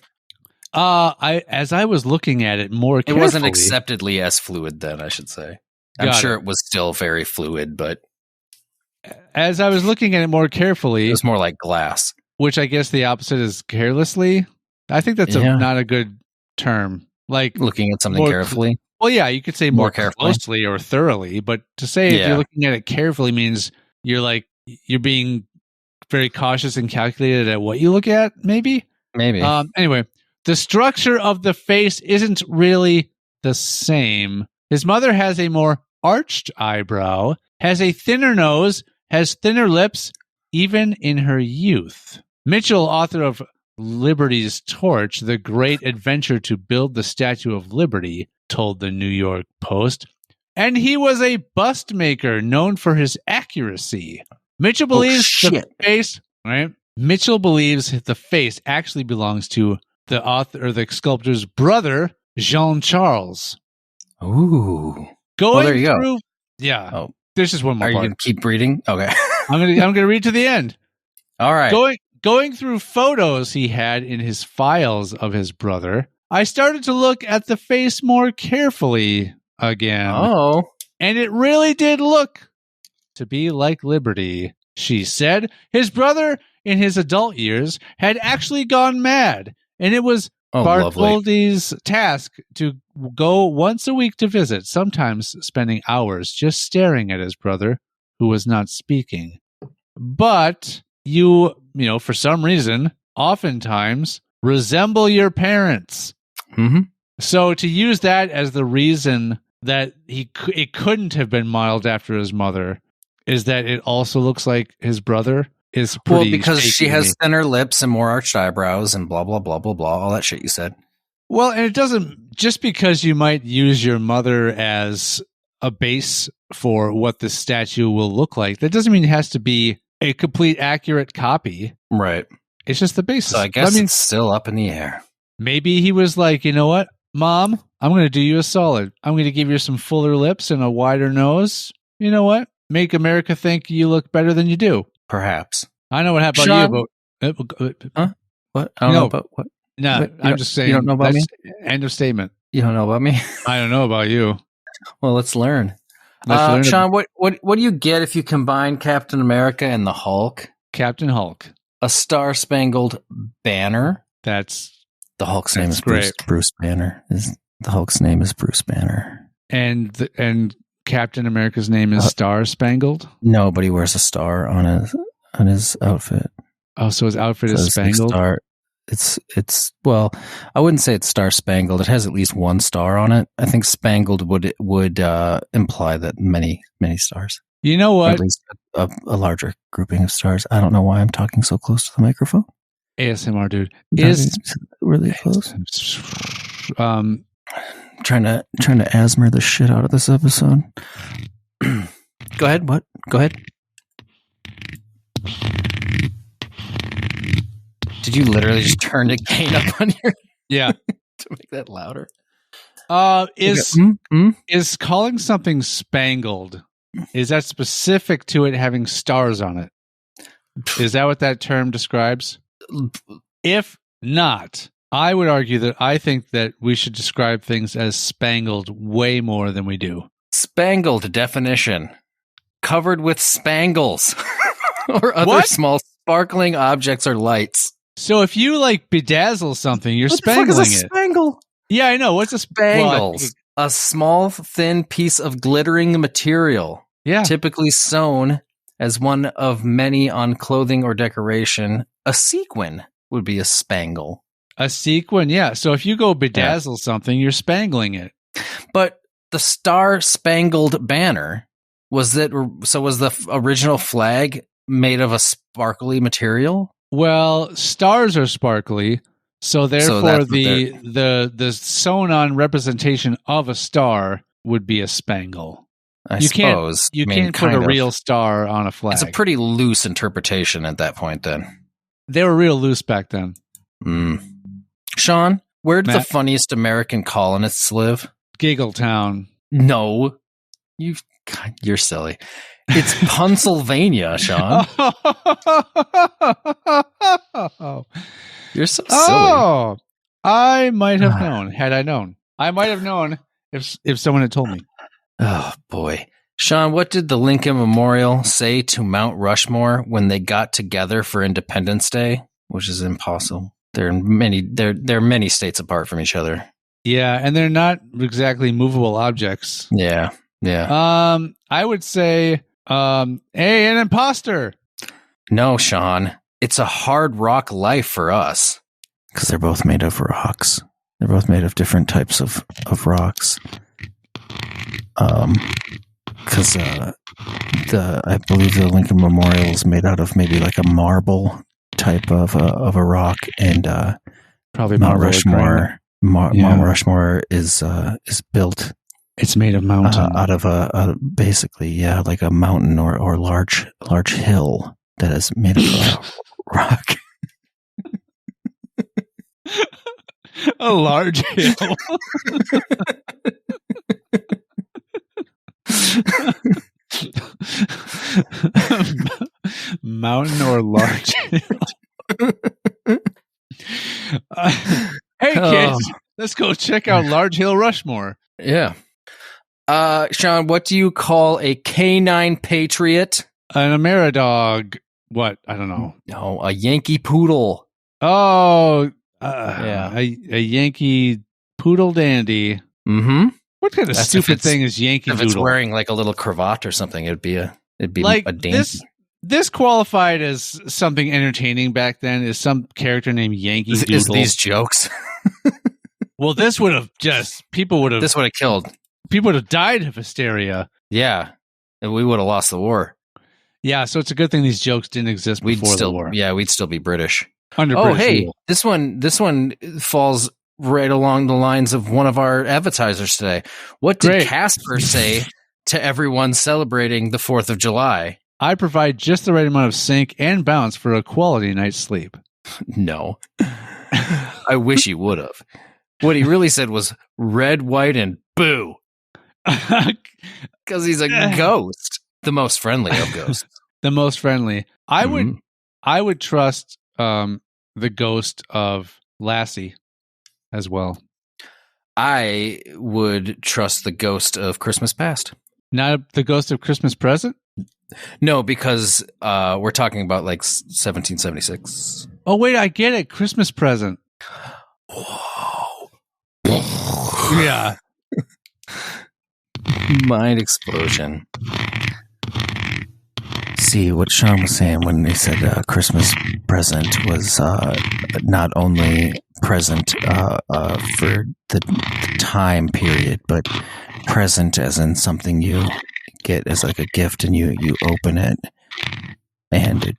as I was looking at it more carefully, it wasn't acceptedly as fluid then, I should say. I'm sure it was still very fluid, but as I was looking at it more carefully, it was more like glass. Which I guess the opposite is carelessly. I think that's not a good term. Like looking at something carefully. Well, yeah, you could say more closely or thoroughly, but to say if you're looking at it carefully means you're being very cautious and calculated at what you look at, maybe. Anyway, the structure of the face isn't really the same. His mother has a more arched eyebrow, has a thinner nose, has thinner lips, even in her youth. Mitchell, author of Liberty's Torch, The Great Adventure to Build the Statue of Liberty, told the New York Post. And he was a bust maker known for his accuracy. Mitchell believes the face, right? Mitchell believes the face actually belongs to the author or the sculptor's brother, Jean Charles. Ooh. There you go. Yeah. Oh. There's just one more part. Are you going to keep reading? Okay. I'm gonna read to the end. All right. Going through photos he had in his files of his brother, I started to look at the face more carefully again. Oh. And it really did look to be like Liberty, she said. His brother, in his adult years, had actually gone mad, and it was Bartholdi's task to go once a week to visit, sometimes spending hours just staring at his brother, who was not speaking. But you for some reason, oftentimes resemble your parents. Mm-hmm. So to use that as the reason that it couldn't have been modeled after his mother is that it also looks like his brother is pretty. Well, because she has thinner lips and more arched eyebrows and blah, blah, blah, blah, blah, all that shit you said. Well, and it doesn't, just because you might use your mother as a base for what the statue will look like, that doesn't mean it has to be a complete accurate copy. Right. It's just the basis. So I guess it's still up in the air. Maybe he was like, you know what, Mom, I'm going to do you a solid. I'm going to give you some fuller lips and a wider nose. You know what? Make America think you look better than you do. Perhaps. I know what happened about you. Huh? What? I don't know about what? No, I'm just saying. You don't know about me? End of statement. You don't know about me? I don't know about you. Well, let's learn. Sean, what do you get if you combine Captain America and the Hulk? Captain Hulk. A Star-Spangled Banner. That's the Hulk's name is Bruce Banner. The Hulk's name is Bruce Banner. And Captain America's name is Star-Spangled? No, but he wears a star on his outfit. Oh, so his outfit is spangled? well, I wouldn't say it's star spangled. It has at least one star on it. I think spangled would imply that many stars. You know Or what? at least a larger grouping of stars. I don't know why I'm talking so close to the microphone. ASMR, dude. I'm Is talking really close. Trying to asthma the shit out of this episode. Go ahead. What? Go ahead. Did you literally just turn the gain up on your yeah. to make that louder? Is calling something spangled, is that specific to it having stars on it? Is that what that term describes? If not, I would argue that I think that we should describe things as spangled way more than we do. Spangled definition: covered with spangles or other What? small sparkling objects or lights. So if you like bedazzle something, you're What the fuck spangling is a it. spangle? Yeah, I know. What's a Spangles? A small, thin piece of glittering material, yeah. typically sewn as one of many on clothing or decoration. A sequin would be a spangle. A sequin, yeah. So if you go bedazzle something, you're spangling it. But the Star Spangled Banner, was the original flag made of a sparkly material? Well, stars are sparkly, so therefore the sewn on representation of a star would be a spangle. I suppose. You can't put a real star on a flag. It's a pretty loose interpretation at that point then. They were real loose back then. Sean, where did the funniest American colonists live? Giggletown. No. You're silly. It's Pennsylvania, Sean. You're so silly. Oh, I might have known. Had I known, I might have known if someone had told me. Oh boy, Sean, what did the Lincoln Memorial say to Mount Rushmore when they got together for Independence Day? Which is impossible. They're many states apart from each other. Yeah, and they're not exactly movable objects. Yeah. I would say, hey, an imposter. No, Sean. It's a hard rock life for us. Because they're both made of rocks. They're both made of different types of rocks. Because I believe the Lincoln Memorial is made out of maybe like a marble type of a rock, and probably Mount Rushmore. Mount Rushmore is built. It's made of mountain out of basically like a mountain or large hill that is made of rock. A large hill. Mountain or large hill. Hey kids, let's go check out Large Hill Rushmore. Yeah. Sean, what do you call a canine patriot? An Ameridog. What? I don't know. No, a Yankee poodle. Oh, yeah. A Yankee poodle dandy. Mm-hmm. What kind of stupid thing is Yankee Doodle? If it's wearing like a little cravat or something, it'd be like a dandy. This qualified as something entertaining back then. Is some character named Yankee Doodle? Is these jokes? Well, this would have people would have killed. People would have died of hysteria. Yeah, and we would have lost the war. Yeah, so it's a good thing these jokes didn't exist before the war. Yeah, we'd still be British. Under British rule. This one falls right along the lines of one of our advertisers today. What did Casper say to everyone celebrating the 4th of July? I provide just the right amount of sync and bounce for a quality night's sleep. No. I wish he would have. What he really said was red, white, and boo. Because he's a ghost. The most friendly of ghosts. The most friendly. I would trust the ghost of Lassie as well. I would trust the ghost of Christmas past. Not the ghost of Christmas present? No, because we're talking about like 1776. Oh, wait, I get it. Christmas present. Whoa. Yeah. Mind explosion. see what Sean was saying when he said Christmas present was not only present for the time period, but present as in something you get as like a gift, and you open it, and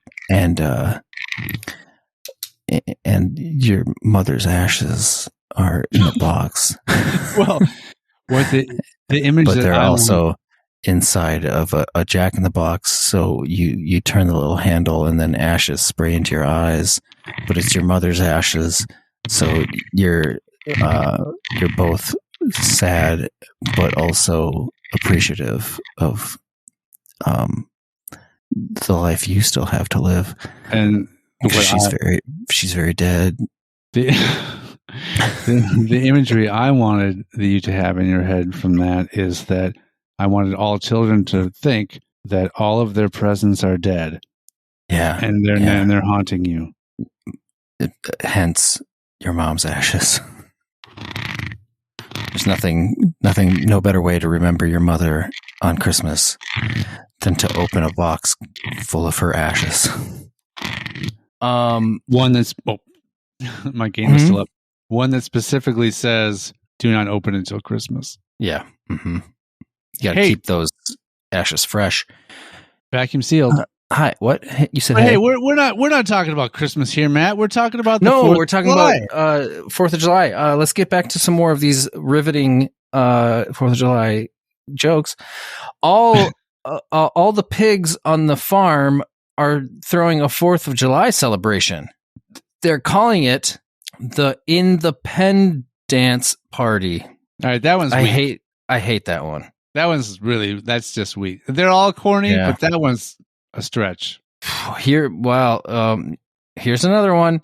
your mother's ashes are in a box. Well, what the image, but that they're I also inside of a Jack in the Box. So you turn the little handle, and then ashes spray into your eyes. But it's your mother's ashes, so you're both sad, but also appreciative of the life you still have to live. And because she's very dead. The imagery I wanted you to have in your head from that is that I wanted all children to think that all of their presents are dead. Yeah. And they're haunting you. Hence your mom's ashes. There's no better way to remember your mother on Christmas than to open a box full of her ashes. One that's my game is still up. One that specifically says, "Do not open until Christmas." Yeah. Mm-hmm. You got to keep those ashes fresh. Vacuum sealed. Hi. What you said? Hey, we're not talking about Christmas here, Matt. We're talking about we're talking about 4th of July. Let's get back to some more of these riveting 4th of July jokes. All the pigs on the farm are throwing a 4th of July celebration. They're calling it the In the Pen Dance Party. All right, that one's weak. I hate that one. That one's that's just weak. They're all corny, but that one's a stretch. Here's another one.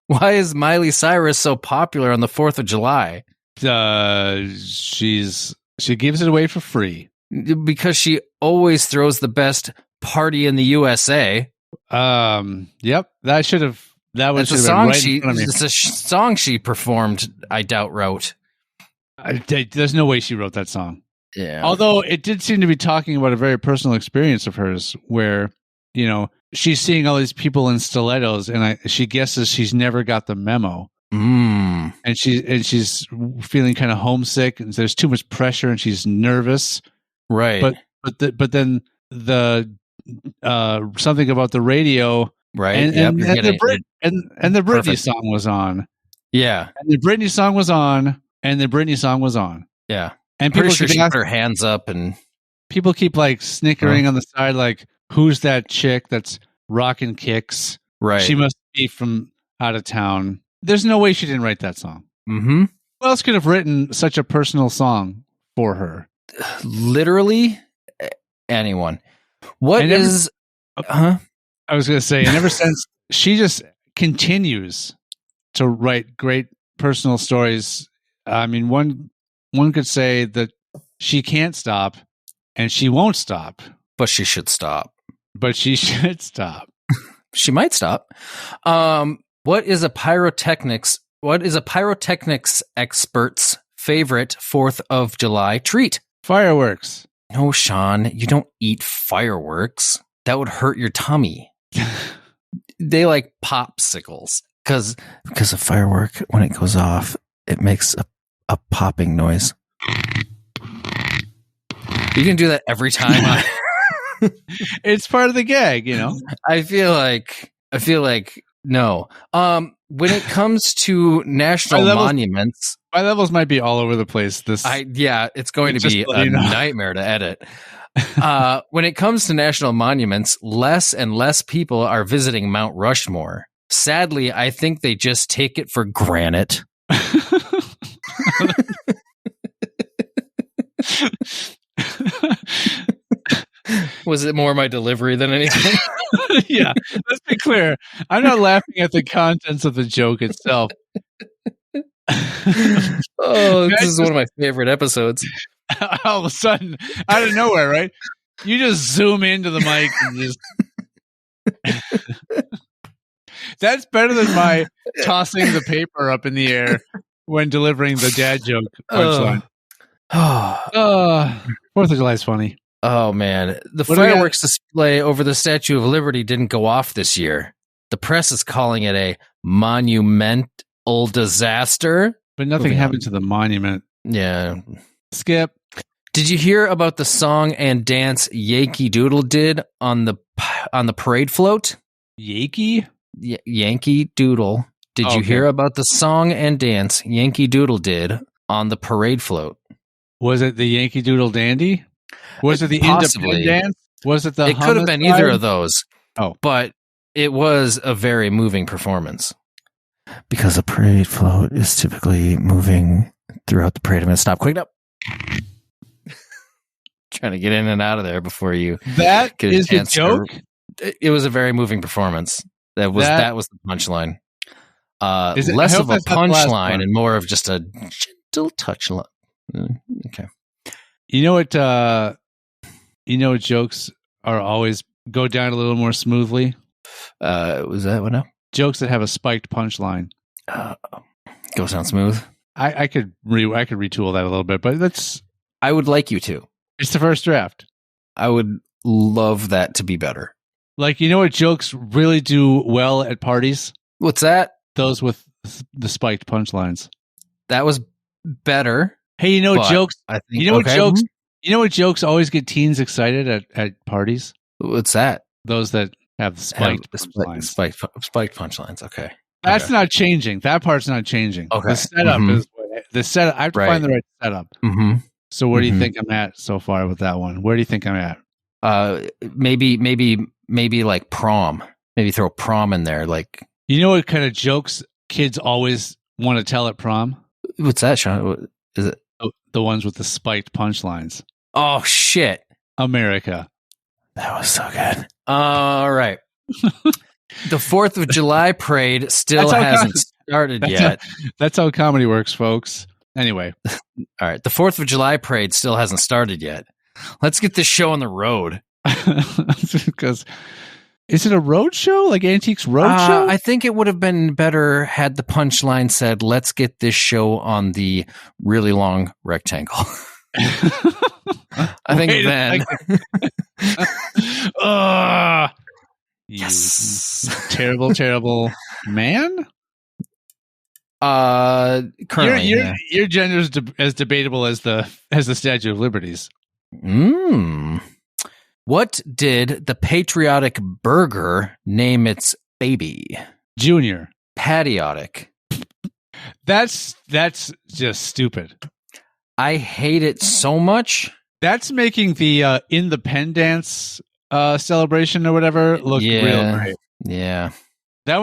Why is Miley Cyrus so popular on the 4th of July? She gives it away for free. Because she always throws the best party in the USA. Yep. That was a song it's a song she performed, I doubt wrote. There's no way she wrote that song. Yeah. Although it did seem to be talking about a very personal experience of hers where, she's seeing all these people in stilettos and she guesses she's never got the memo. And she's feeling kind of homesick and there's too much pressure and she's nervous. Right. But then the something about the radio. Right. And the Britney song was on. Yeah. And the Britney song was on. And the Britney song was on. Yeah. And people she put her hands up and people keep like snickering on the side, like, who's that chick that's rocking kicks? Right. She must be from out of town. There's no way she didn't write that song. Mm-hmm. Who else could have written such a personal song for her? Literally anyone. I was going to say, and ever since, she just continues to write great personal stories. I mean, one could say that she can't stop and she won't stop. But she should stop. She might stop. What is a pyrotechnics expert's favorite 4th of July treat? Fireworks. No, Sean, you don't eat fireworks. That would hurt your tummy. They like popsicles because a firework, when it goes off, it makes a popping noise. You can do that every time. It's part of the gag, I feel like no. When it comes to national monuments, my levels might be all over the place. It's going to be a nightmare to edit. When it comes to national monuments, less and less people are visiting Mount Rushmore. Sadly, I think they just take it for granted. Was it more my delivery than anything? Yeah, let's be clear. I'm not laughing at the contents of the joke itself. This is one of my favorite episodes. All of a sudden, out of nowhere, right? You just zoom into the mic and just... That's better than my tossing the paper up in the air when delivering the dad joke punchline. 4th of July is funny. Oh man, the What do we got? fireworks display over the Statue of Liberty didn't go off this year. The press is calling it a monumental disaster. But nothing Moving happened to the monument. Yeah. Skip. Did you hear about the song and dance Yankee Doodle did on the parade float? Yankee? Yankee Doodle. Did you hear about the song and dance Yankee Doodle did on the parade float? Was it the Yankee Doodle Dandy? Was it the Possibly. Independence? Was it the It could have been Homicide? either of those. Oh. But it was a very moving performance. Because a parade float is typically moving throughout the parade. I'm going to stop quick up. Trying to get in and out of there before you That get a is the chance joke? It was a very moving performance. That was the punchline. Less of a punchline and more of just a gentle touch. Okay. You know what jokes are always go down a little more smoothly? Was that what now? Jokes that have a spiked punchline. Goes down smooth. I could retool that a little bit, but I would like you to. It's the first draft. I would love that to be better. Like, you know what jokes really do well at parties? What's that? Those with the spiked punchlines. That was better. Hey, jokes. I think, You know what jokes always get teens excited at parties? What's that? Those that have spiked punchlines. Spiked punchlines. Okay. That's not changing. That part's not changing. Okay. The setup is the setup. I have to find the right setup. Mm-hmm. So where do you think I'm at so far with that one? Where do you think I'm at? Maybe like prom. Maybe throw prom in there. Like, you know what kind of jokes kids always want to tell at prom? What's that, Sean? What is it? The ones with the spiked punchlines. Oh shit! America. That was so good. All right. The 4th of July parade still hasn't started yet. That's how comedy works, folks. Anyway. All right. The 4th of July parade still hasn't started yet. Let's get this show on the road. Because is it a road show? Like Antiques Roadshow? I think it would have been better had the punchline said, let's get this show on the really long rectangle. I think then. Yes. Terrible, terrible man. Currently, your gender is as debatable as the Statue of Liberty's. What did the patriotic burger name its baby? Junior. Patriotic. That's just stupid. I hate it so much. That's making the Independence celebration or whatever look real great. Yeah. That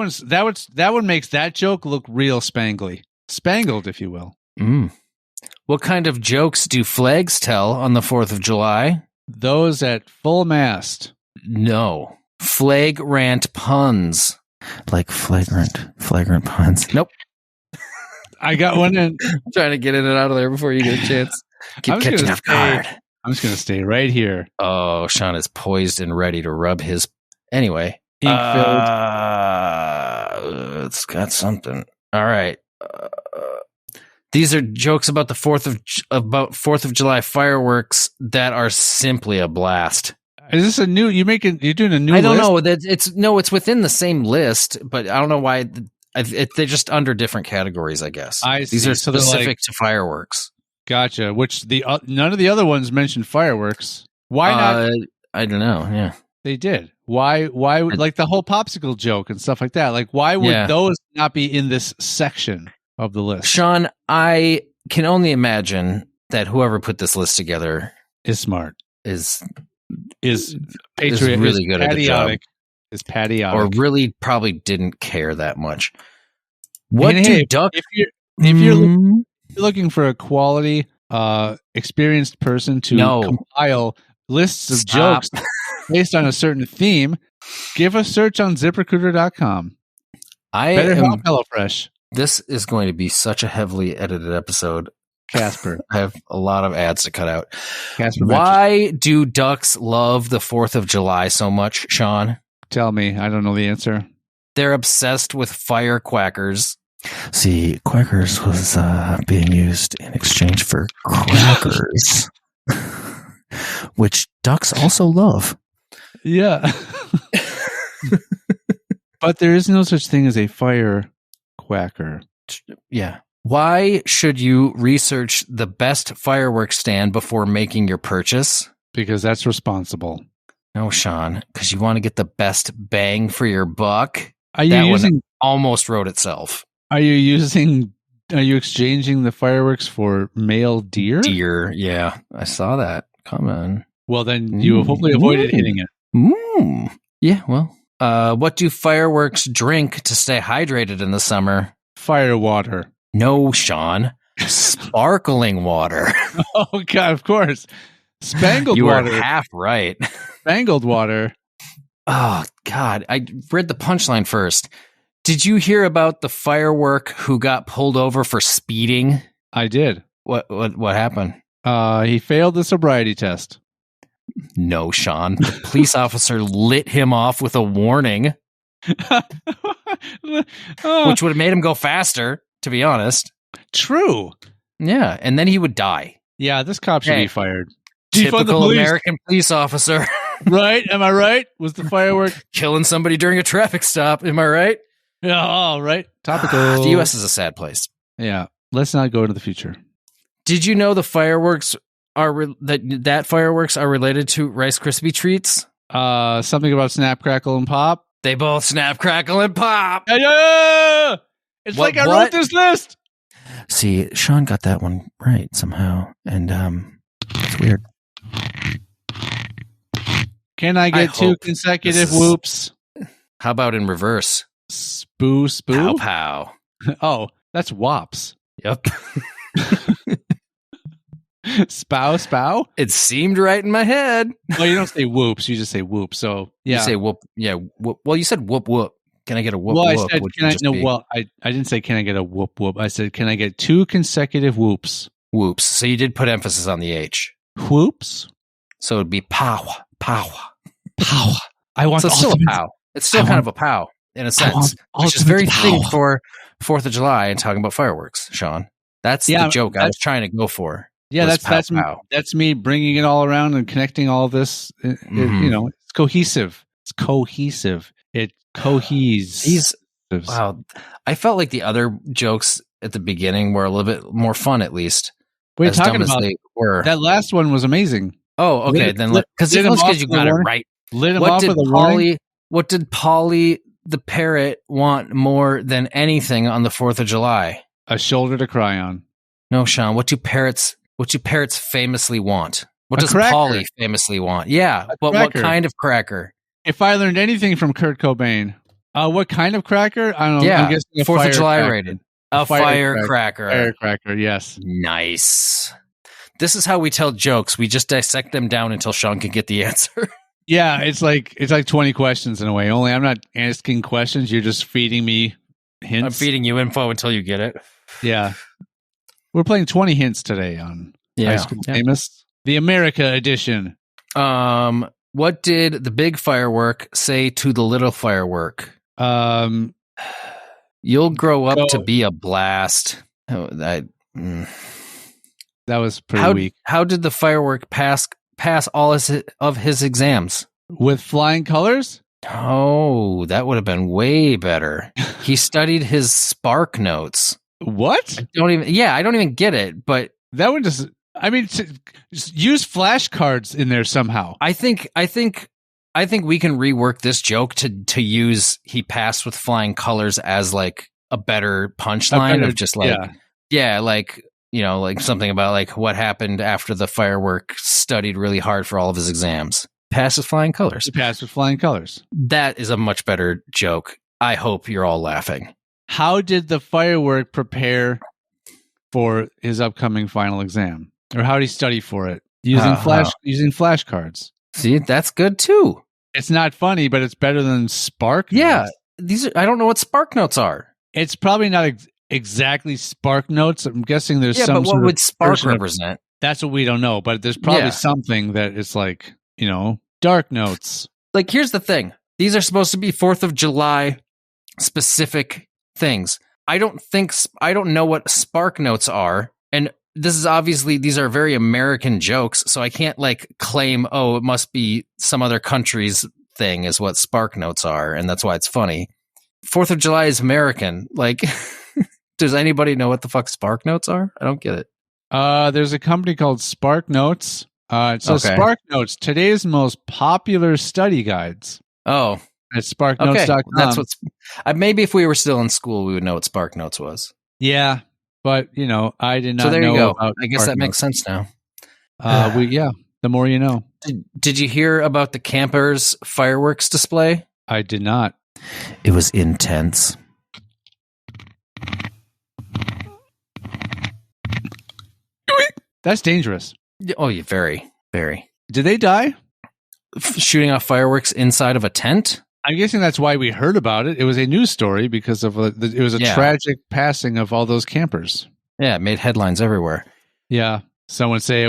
one makes that joke look real spangled, if you will. What kind of jokes do flags tell on the 4th of July? Those at full mast. No. Flagrant puns. Like flagrant puns. Nope. I got one in. I'm trying to get in and out of there before you get a chance. Keep catching off guard. I'm just going to stay right here. Oh, Sean is poised and ready to rub his... Anyway. Ink-filled. It's got something. All right. These are jokes about the 4th of July fireworks that are simply a blast. Is this a new? You're doing a new? I don't list? know. It's within the same list, but I don't know why. They're just under different categories, I guess. These are specific to fireworks. Gotcha. Which none of the other ones mentioned fireworks. Why not? I don't know. Yeah, they did. Why? Like the whole popsicle joke and stuff like that. Like, why would those not be in this section of the list? Sean, I can only imagine that whoever put this list together is smart. Is patriot, really good at the job. Is patriotic, or really probably didn't care that much. What do ducks? If you're looking for a quality, experienced person to compile lists of jokes based on a certain theme, give a search on ZipRecruiter.com. Better help HelloFresh. This is going to be such a heavily edited episode. Casper. I have a lot of ads to cut out. Casper. Why do ducks love the 4th of July so much, Sean? Tell me. I don't know the answer. They're obsessed with firecrackers. See, quackers was being used in exchange for crackers. which ducks also love. Yeah. But there is no such thing as a firecracker. Yeah. Why should you research the best fireworks stand before making your purchase? Because that's responsible. No, Sean, because you want to get the best bang for your buck. Are you one almost wrote itself. Are you exchanging the fireworks for male deer? Deer, yeah. I saw that. Come on. Well, then you hopefully avoided hitting it. Yeah, well. What do fireworks drink to stay hydrated in the summer? Fire water. No, Sean. Sparkling water. Oh, God, of course. Spangled you water. You were half right. Spangled water. Oh, God. I read the punchline first. Did you hear about the firework who got pulled over for speeding? I did. What happened? He failed the sobriety test. No, Sean. The police officer lit him off with a warning. Which would have made him go faster, to be honest. True. Yeah, and then he would die. Yeah, this cop should be fired. Typical American police officer. Right? Am I right? Was the firework killing somebody during a traffic stop? Am I right? Yeah, all right. Topical. The U.S. is a sad place. Yeah. Let's not go to the future. Did you know the fireworks that fireworks are related to Rice Krispie treats? Something about snap, crackle, and pop. They both snap, crackle, and pop. Yeah! It's like I wrote this list. See, Sean got that one right somehow, and it's weird. Can I get two consecutive whoops? How about in reverse? Spoo, spoo? Pow, pow. Oh, that's wops. Yep. Spow, spow? It seemed right in my head. Well, you don't say whoops. You just say whoop. So, yeah. You say whoop. Yeah. Whoop. Well, you said whoop, whoop. Can I get a whoop, well, whoop? I said, I didn't say, can I get a whoop, whoop? I said, can I get two consecutive whoops? Whoops. So you did put emphasis on the H. Whoops? So it'd be pow, pow. Pow. I want still a pow. It's still kind of a pow in a sense, which is very fitting for 4th of July and talking about fireworks, Sean. That's the joke I was trying to go for. Yeah, that's me bringing it all around and connecting all this. It's cohesive. It's cohesive. It coheses. Wow. I felt like the other jokes at the beginning were a little bit more fun, at least. What are you talking about? They were. That last one was amazing. Oh, okay. Then because you got it right. Lit him off with a warning. What did Polly the parrot want more than anything on the 4th of July? A shoulder to cry on. No, Sean. What do parrots famously want? What does Polly famously want? Yeah, but what kind of cracker? If I learned anything from Kurt Cobain, what kind of cracker? I don't know. Yeah, I'm guessing 4th of July rated. A firecracker. Firecracker, yes. Nice. This is how we tell jokes. We just dissect them down until Sean can get the answer. Yeah, it's like 20 questions in a way. Only I'm not asking questions. You're just feeding me hints. I'm feeding you info until you get it. Yeah. We're playing 20 hints today on High School Famous, the America edition. What did the big firework say to the little firework? You'll grow up to be a blast. Oh, that was pretty weak. How did the firework pass all of his exams? With flying colors? Oh, that would have been way better. He studied his Spark notes. What? I don't even get it, but that would just use flashcards in there somehow. I think we can rework this joke to use he passed with flying colors as like a better punchline of just like like something about like what happened after the firework studied really hard for all of his exams. Pass with flying colors. He passed with flying colors. That is a much better joke. I hope you're all laughing. How did the firework prepare for his upcoming final exam? Or how did he study for it? Using flashcards. See, that's good too. It's not funny, but it's better than Spark Notes. Yeah, I don't know what Spark Notes are. It's probably not exactly Spark Notes. I'm guessing there's some. But what would Spark represent? That's what we don't know. But there's probably something that is like Dark Notes. Like here's the thing: these are supposed to be 4th of July specific things. I don't know what Spark Notes are, and this is obviously, these are very American jokes, so I can't like claim, oh, it must be some other country's thing is what Spark Notes are, and that's why it's funny. 4th of July is American. Like, does anybody know what the fuck Spark Notes are? I don't get it. There's a company called Spark Notes. It says Okay. Spark Notes, today's most popular study guides. Oh, At sparknotes.com. that's what's. Maybe if we were still in school, we would know what Spark Notes was. Yeah, but I did not So there know you go. about I guess Spark that makes Notes. sense now. The more you know. Did you hear about the campers' fireworks display? I did not. It was intense. That's dangerous. Oh, yeah, very, very. Did they die? Shooting off fireworks inside of a tent? I'm guessing that's why we heard about it. It was a news story because of it was a tragic passing of all those campers. Yeah, it made headlines everywhere. Yeah. Some would say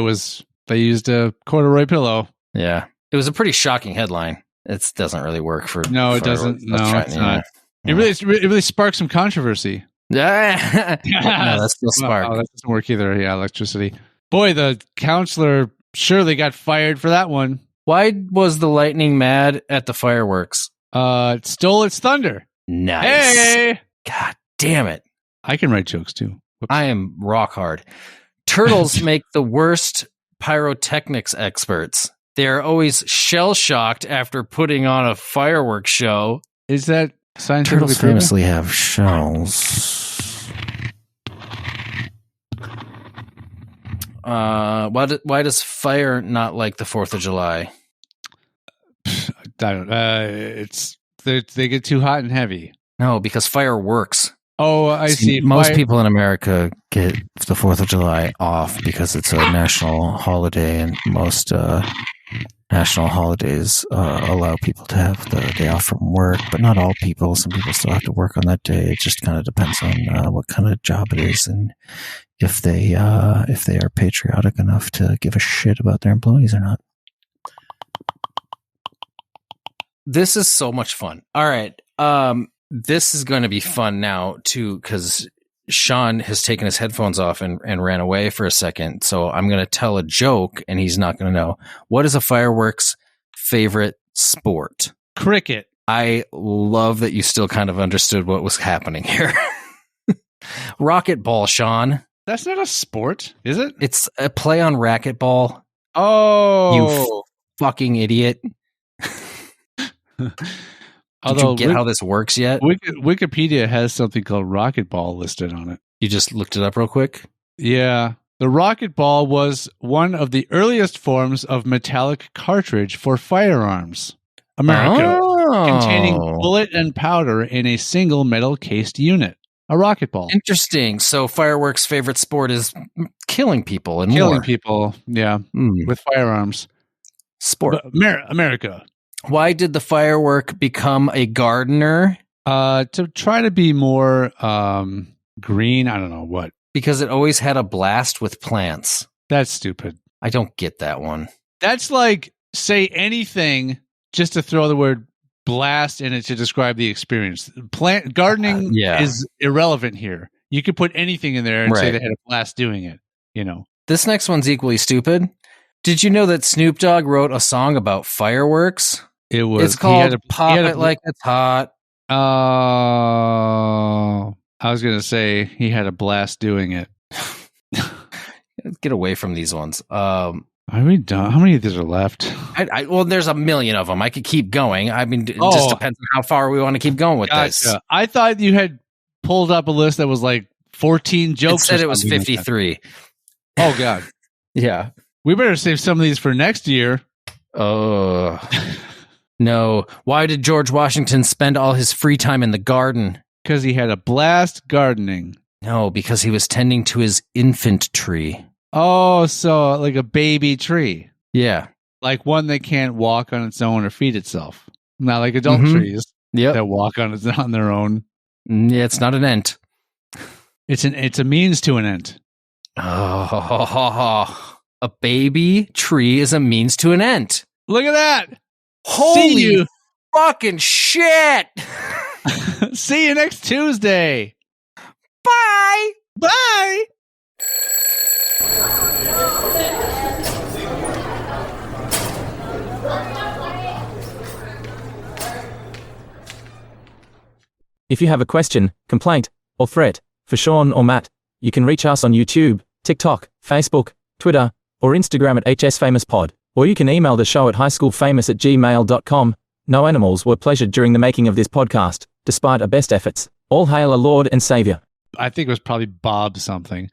they used a corduroy pillow. Yeah. It was a pretty shocking headline. It doesn't really work for. No, it doesn't. No, it's not. It really sparked some controversy. Yeah. No, that's still Spark. Oh, that doesn't work either. Yeah, electricity. Boy, the counselor surely got fired for that one. Why was the lightning mad at the fireworks? It stole its thunder. Nice. Hey! God damn it. I can write jokes too. Whoops. I am rock hard. Turtles make the worst pyrotechnics experts. They are always shell-shocked after putting on a fireworks show. Is that scientifically Turtles proven? famously have shells. Why does fire not like the 4th of July? I don't. They get too hot and heavy. No, because fire works. Oh, I see. Most people in America get the 4th of July off because it's a national holiday, and most national holidays allow people to have the day off from work, but not all people. Some people still have to work on that day. It just kind of depends on what kind of job it is and if they are patriotic enough to give a shit about their employees or not. This is so much fun. All right. This is going to be fun now too, because Sean has taken his headphones off and ran away for a second. So I'm going to tell a joke and he's not going to know. What is a fireworks favorite sport? Cricket. I love that you still kind of understood what was happening here. Racquetball, Sean. That's not a sport, is it? It's a play on racquetball. Oh, You fucking idiot. Did you get how this works yet? Wikipedia has something called racquetball listed on it. You just looked it up real quick? Yeah. The racquetball was one of the earliest forms of metallic cartridge for firearms. America, containing bullet and powder in a single metal-cased unit. A racquetball. Interesting. So fireworks' favorite sport is killing people and Killing more. people, yeah, with firearms. Sport. But America. Why did the firework become a gardener? To try to be more green. I don't know what. Because it always had a blast with plants. That's stupid. I don't get that one. That's like say anything just to throw the word blast in it to describe the experience. Plant gardening is irrelevant here. You could put anything in there and say they had a blast doing it. This next one's equally stupid. Did you know that Snoop Dogg wrote a song about fireworks? It's called Pop It Like It's Hot. Oh, I was going to say he had a blast doing it. Get away from these ones. Are we done? How many of these are left? Well, there's a million of them. I could keep going. I mean, it just depends on how far we want to keep going with this. I thought you had pulled up a list that was like 14 jokes. It said it was 53. Oh, God. Yeah. We better save some of these for next year. Oh. No. Why did George Washington spend all his free time in the garden? Because he had a blast gardening. No, because he was tending to his infant tree. Oh, so like a baby tree. Yeah. Like one that can't walk on its own or feed itself. Not like adult trees that walk on their own. Yeah, it's not an ent. It's a means to an end. Oh, a baby tree is a means to an end. Look at that. Holy fucking shit. See you next Tuesday. Bye. Bye. If you have a question, complaint, or threat for Sean or Matt, you can reach us on YouTube, TikTok, Facebook, Twitter, or Instagram at hsfamouspod, or you can email the show at highschoolfamous@gmail.com. No animals were pleasured during the making of this podcast, despite our best efforts. All hail our Lord and Savior. I think it was probably Bob something.